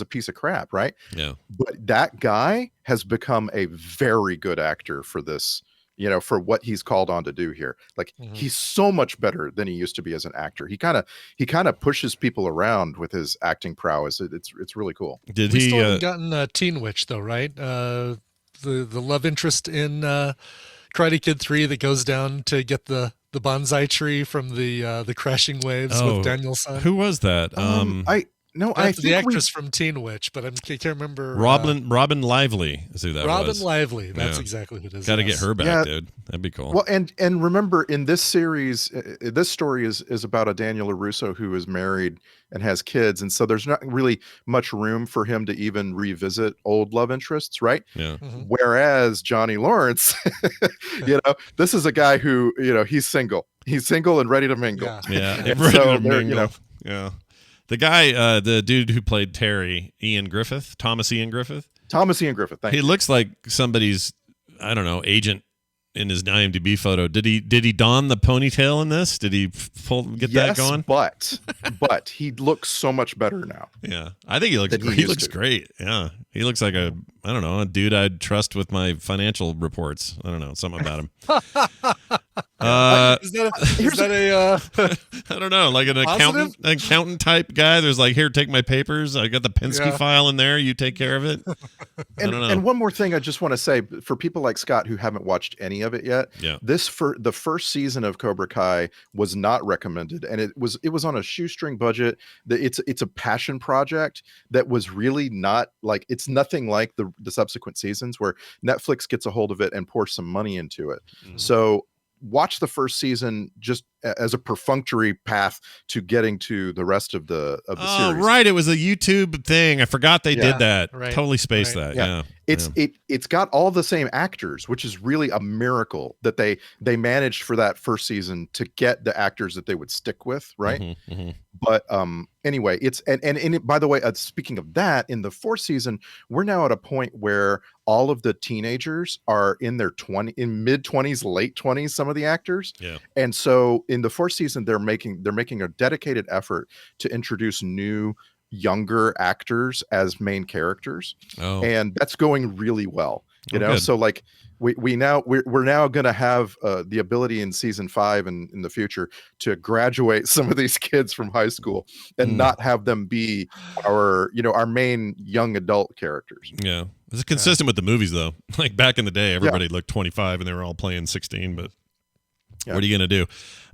a piece of crap, right? Yeah. But that guy has become a very good actor for this, for what he's called on to do here. Like, he's so much better than he used to be as an actor. He kind of pushes people around with his acting prowess. It's really cool. We still haven't gotten Teen Witch though, right? The love interest in Karate Kid 3 that goes down to get the bonsai tree from the crashing waves with Daniel-san. Who was that? I think the actress from Teen Witch, but I can't remember. Robin Lively is who that was. Robin Lively. That's exactly who it is. Got to get her back, dude. That'd be cool. Well, and remember, in this series, this story is about a Daniel LaRusso who is married and has kids, and so there's not really much room for him to even revisit old love interests, right? Yeah. Whereas Johnny Lawrence, this is a guy who, he's single. He's single and ready to mingle. Yeah. And Ready so to mingle. Yeah. The guy, the dude who played Terry, Thomas Ian Griffith. Thank he you. looks like somebody's, I don't know, agent in his IMDb photo. Did he don the ponytail in this? Did he get that going? But he looks so much better now. Yeah, I think he looks great. He looks great. Yeah, he looks like a dude I'd trust with my financial reports. I don't know, something about him. Is that a I don't know, like an accountant type guy. There's like, here, take my papers. I got the Penske file in there. You take care of it. I don't know. And one more thing I just want to say for people like Scott who haven't watched any of it yet. Yeah. The first season of Cobra Kai was not recommended, and it was on a shoestring budget. It's a passion project that was really not like, it's nothing like the subsequent seasons where Netflix gets a hold of it and pours some money into it. So watch the first season just as a perfunctory path to getting to the rest of the series. Right, it was a YouTube thing. I forgot they did that. Right. Totally spaced that. Yeah. It's got all the same actors, which is really a miracle that they managed for that first season to get the actors that they would stick with, right? But anyway, it's and by the way, speaking of that, in the fourth season, we're now at a point where all of the teenagers are in their mid 20s, late 20s, some of the actors. Yeah. And so in the fourth season, they're making a dedicated effort to introduce new younger actors as main characters. And that's going really well. You know, good. so like we're now going to have the ability in season 5 and in the future to graduate some of these kids from high school and not have them be our main young adult characters. Yeah. It's consistent with the movies though. Like back in the day, everybody looked 25 and they were all playing 16, but what are you going to do?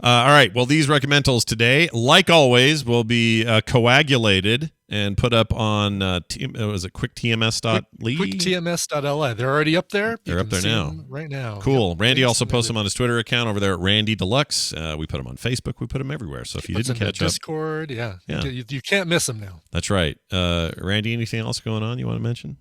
All right. Well, these recommendals today, like always, will be coagulated and put up on was it quicktms.ly? Quicktms.ly. They're already up there. They're up there now. Right now. Cool. Randy also posts them on his Twitter account over there at Randy Deluxe. We put them on Facebook. We put them everywhere. So if you didn't catch up, Discord, you can't miss them now. That's right. Randy, anything else going on you want to mention?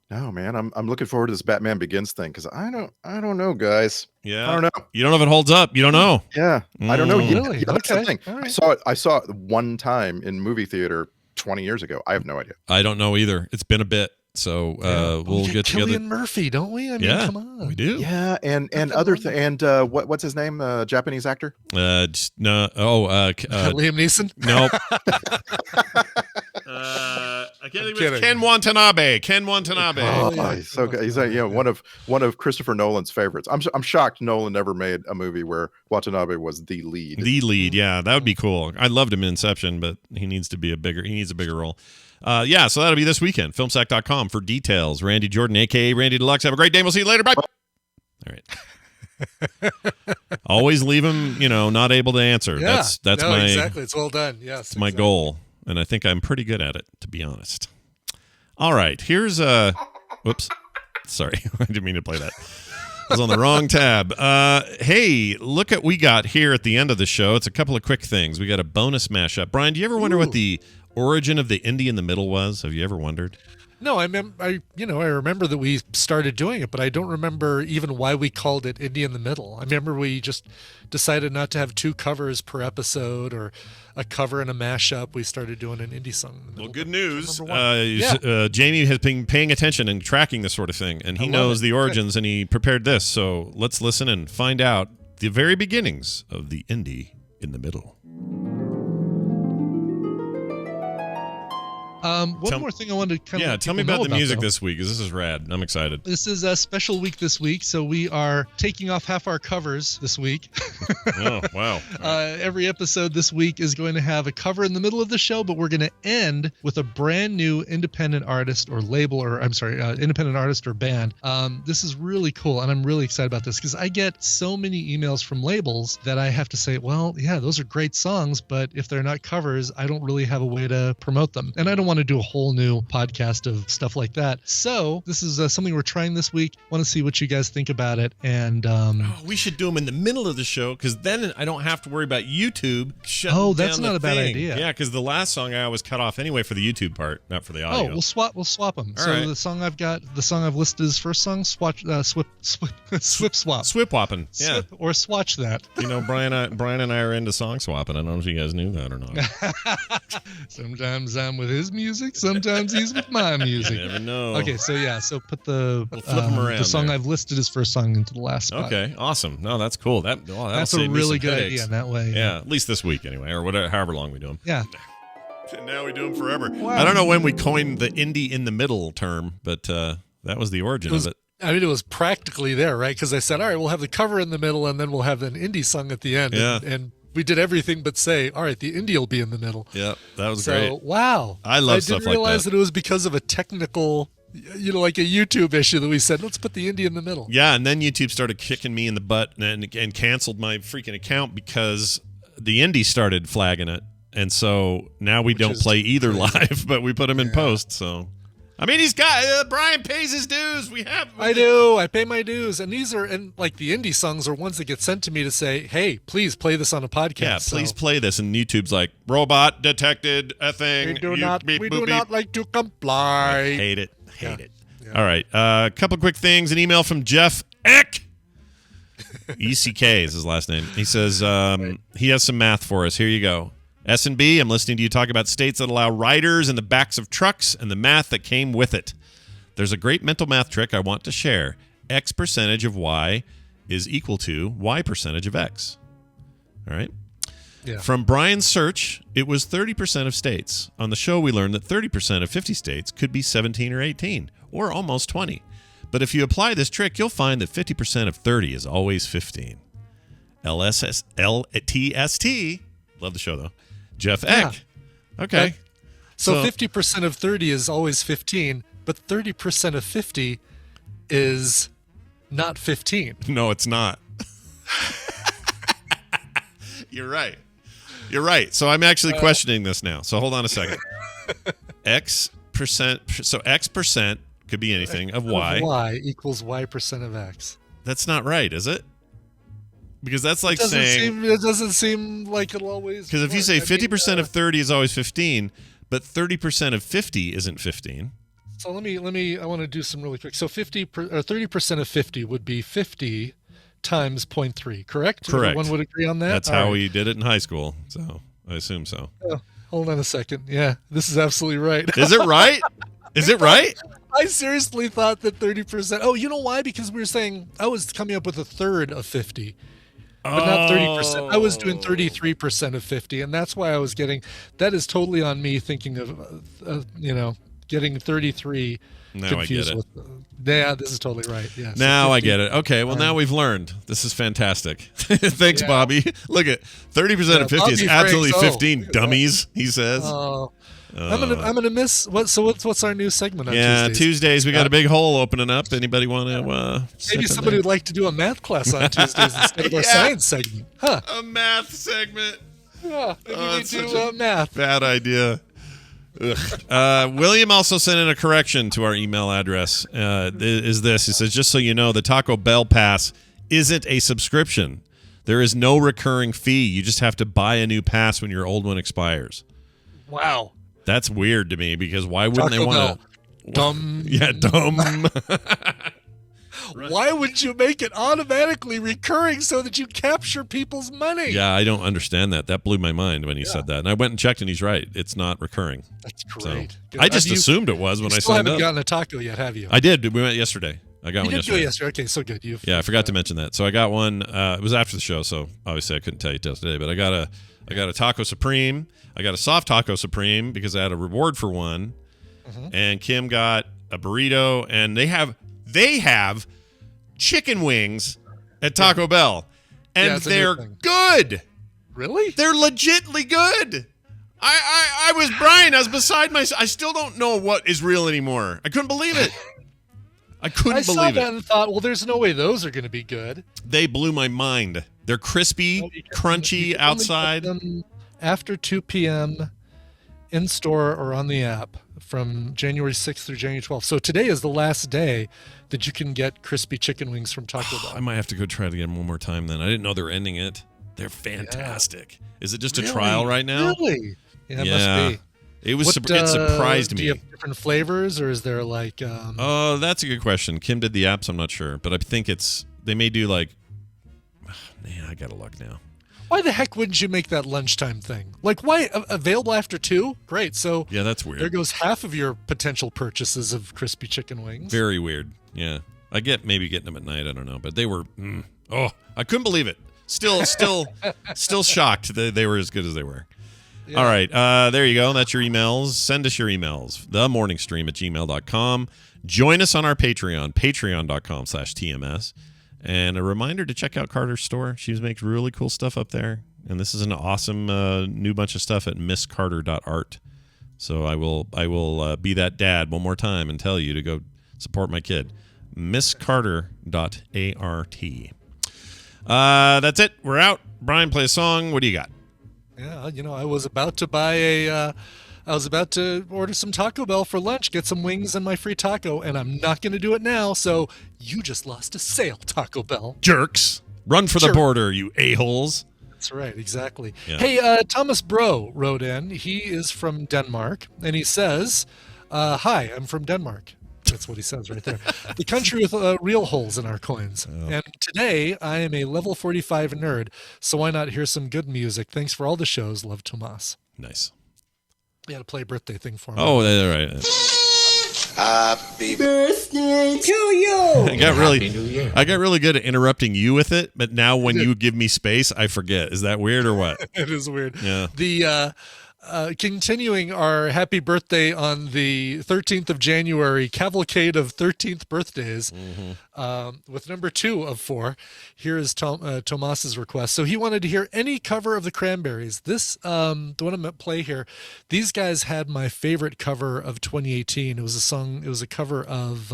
No, man, I'm looking forward to this Batman Begins thing because I don't know, guys. Yeah, I don't know. You don't know if it holds up. You don't know. Yeah, I don't know. Really? That's the thing. All right. I saw it one time in movie theater 20 years ago. I have no idea. I don't know either. It's been a bit, so we'll get together. Cillian Murphy, don't we? I mean, come on, we do. Yeah, and other and what's his name? Japanese actor? Liam Neeson. No. I can't think of it. Ken Watanabe. Oh, he's so good. He's one of Christopher Nolan's favorites. I'm shocked Nolan never made a movie where Watanabe was the lead. Yeah, that would be cool. I loved him in Inception, but he needs a bigger role. So that'll be this weekend. Filmsack.com for details. Randy Jordan, aka Randy Deluxe. Have a great day. We'll see you later. Bye. All right. Always leave him, not able to answer. Yeah, that's my exactly. It's well done. Yes, it's my goal, and I think I'm pretty good at it, to be honest. All right, here's whoops, sorry, I didn't mean to play that. I was on the wrong tab. Hey, look at what we got here at the end of the show. It's a couple of quick things. We got a bonus mashup. Brian, do you ever wonder what the origin of the indie in the middle was? Have you ever wondered? No, I remember that we started doing it, but I don't remember even why we called it Indie in the Middle. I remember we just decided not to have 2 covers per episode or a cover and a mashup. We started doing an indie song in the middle. Well, good news. Jamie has been paying attention and tracking this sort of thing, and he knows the origins, and he prepared this. So let's listen and find out the very beginnings of the Indie in the Middle. One more thing I wanted to kind of tell me about the music this week, because this is rad. I'm excited. This is a special week this week, so we are taking off half our covers this week. Oh, wow. Every episode this week is going to have a cover in the middle of the show, but we're going to end with a brand new independent artist or label, or independent artist or band. This is really cool, and I'm really excited about this because I get so many emails from labels that I have to say, well, yeah, those are great songs, but if they're not covers, I don't really have a way to promote them. And I don't want to do a whole new podcast of stuff like that. So this is something we're trying this week. Want to see what you guys think about it. And we should do them in the middle of the show, because then I don't have to worry about YouTube shutting down. Oh, that's not a bad idea. Yeah, because the last song I always cut off anyway for the YouTube part, not for the audio. Oh, we'll swap them. All so right. the song I've listed as first song, swip swap. Swip whopping. Yeah. Swip or swatch that. Brian and I are into song swapping. I don't know if you guys knew that or not. Sometimes I'm with his music, sometimes he's with my music. You never know. Okay, so put the flip them around the song there. I've listed as first song into the last spot. Okay, awesome. No, that's cool. That's a really good idea in that way. Yeah, at least this week anyway, or whatever, however long we do them. Yeah. And now we do them forever. Wow. I don't know when we coined the indie in the middle term, but that was the origin of it. I mean, it was practically there, right? Because I said, all right, we'll have the cover in the middle, and then we'll have an indie song at the end. Yeah. And we did everything but say, all right, the indie will be in the middle. Yeah, that was great. Wow. I love stuff like that. I didn't realize that it was because of a technical, like a YouTube issue that we said, let's put the indie in the middle. Yeah, and then YouTube started kicking me in the butt and canceled my freaking account because the indie started flagging it. And so now we don't play either live, but we put them in post, so... I mean, he's got Brian pays his dues. I do. I pay my dues, and these are like the indie songs are ones that get sent to me to say, "Hey, please play this on a podcast." Yeah, please play this. And YouTube's like, robot detected a thing. We do not like to comply. I hate it. Hate it. Yeah. All right. A couple quick things. An email from Jeff Eck. ECK is his last name. He says he has some math for us. Here you go. S&B, I'm listening to you talk about states that allow riders in the backs of trucks and the math that came with it. There's a great mental math trick I want to share. X percentage of Y is equal to Y percentage of X. All right? Yeah. From Brian's search, it was 30% of states. On the show, we learned that 30% of 50 states could be 17 or 18, or almost 20. But if you apply this trick, you'll find that 50% of 30 is always 15. LTST. Love the show, though. Jeff Eck. Yeah. Okay. So 50% of 30 is always 15, but 30% of 50 is not 15. No, it's not. You're right. You're right. So I'm actually questioning this now. So hold on a second. X percent. So X percent could be anything of Y. Y equals Y percent of X. That's not right, is it? Because that's like saying it doesn't seem like it'll always. Because if you say 50% of 30 is always 15, but 30% of 50 isn't 15. So let me. I want to do some really quick. So 30% of 50 would be 50 times 0.3. Correct? Correct. Everyone would agree on that. That's how we did it in high school. So I assume so. Oh, hold on a second. Yeah, this is absolutely right. Is it right? Is it right? I seriously thought that 30%. Oh, you know why? Because we were saying I was coming up with a third of 50. But not 30%. I was doing 33% of 50, and that's why I was getting. That is totally on me thinking of, getting 33 confused with. Yeah, this is totally right. Yeah. Now I get it. Okay, well now we've learned. This is fantastic. Thanks, Bobby. Look at 30% of 50 Bobby is absolutely Franks. 15 dummies. He says. I'm gonna miss what. So what's our new segment on Tuesdays? Tuesdays we got a big hole opening up. Anybody want to? Maybe somebody would like to do a math class on Tuesdays instead of our science segment. Huh? A math segment. Yeah, maybe we do math. Bad idea. William also sent in a correction to our email address. Is this? He says, just so you know, the Taco Bell Pass isn't a subscription. There is no recurring fee. You just have to buy a new pass when your old one expires. Wow. That's weird to me because why wouldn't they want to? Dumb. Yeah, dumb. Why would you make it automatically recurring so that you capture people's money? Yeah, I don't understand that. That blew my mind when he said that. And I went and checked, and he's right. It's not recurring. That's great. So, I just assumed it was when I signed up. You still haven't gotten a taco yet, have you? I did. We went yesterday. I got one yesterday. You did go yesterday. Okay, so good. Yeah, I forgot to mention that. So I got one. It was after the show, so obviously I couldn't tell you today. But I got a Taco Supreme. I got a soft Taco Supreme because I had a reward for one. Mm-hmm. And Kim got a burrito, and they have chicken wings at Taco Bell, and they're good. Really? They're legitly good. I was Brian. I was beside myself. I still don't know what is real anymore. I couldn't believe it. I saw that and thought, well, there's no way those are going to be good. They blew my mind. They're crispy, crunchy outside. After 2 p.m. in store or on the app from January 6th through January 12th. So today is the last day that you can get crispy chicken wings from Taco Bell. I might have to go try it again one more time then. I didn't know they were ending it. They're fantastic. Yeah. Is it just a trial right now? Really? Yeah, it must be. It surprised me. Do you have different flavors, or is there like... Oh, that's a good question. Kim did the apps, I'm not sure. But I think they may do like... Man, I got to look now. Why the heck wouldn't you make that lunchtime thing? Like, why available after 2? Great. So yeah, that's weird. There goes half of your potential purchases of crispy chicken wings. Very weird. Yeah, I get maybe getting them at night. I don't know, but they were. I couldn't believe it. Still shocked that they were as good as they were. Yeah. All right, there you go. That's your emails. Send us your emails. themorningstream@gmail.com. Join us on our Patreon, patreon.com/TMS. And a reminder to check out Carter's store. She makes really cool stuff up there. And this is an awesome new bunch of stuff at misscarter.art. So I will be that dad one more time and tell you to go support my kid. misscarter.art. That's it. We're out. Brian, play a song. What do you got? Yeah, I was about to buy I was about to order some Taco Bell for lunch, get some wings and my free taco, and I'm not going to do it now. So you just lost a sale, Taco Bell. Jerks. Run for the border, you a-holes. That's right, exactly. Yeah. Hey, Thomas Bro wrote in. He is from Denmark, and he says, hi, I'm from Denmark. That's what he says right there. The country with real holes in our coins. Oh. And today, I am a level 45 nerd, so why not hear some good music? Thanks for all the shows. Love, Tomas. Nice. You had to play a birthday thing for me. Oh, that's right. Happy birthday to you. I got really good at interrupting you with it, but now when you give me space, I forget. Is that weird or what? It is weird. Yeah. The continuing our happy birthday on the 13th of January cavalcade of 13th birthdays, with number 2 of 4. Here is Tomas's request. So he wanted to hear any cover of the Cranberries. This, the one I'm at play here, these guys had my favorite cover of 2018. It was a cover of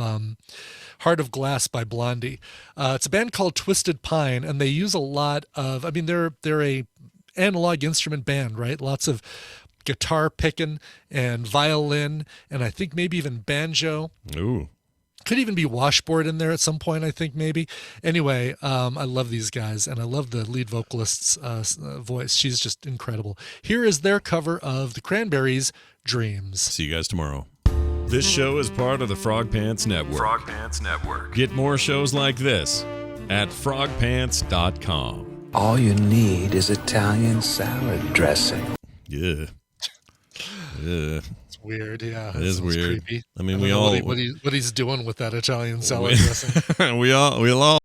Heart of Glass by Blondie. It's a band called Twisted Pine, and they use a lot of, they're a analog instrument band, right? Lots of guitar picking and violin, and I think maybe even banjo. Ooh. Could even be washboard in there at some point, I think, maybe. Anyway, I love these guys, and I love the lead vocalist's voice. She's just incredible. Here is their cover of the Cranberries' Dreams. See you guys tomorrow. This show is part of the Frog Pants Network. Frog Pants Network. Get more shows like this at frogpants.com. All you need is Italian salad dressing. Yeah. Yeah. It's weird, yeah. It is weird. Creepy. I mean, I don't know what he's doing with that Italian salad dressing. we all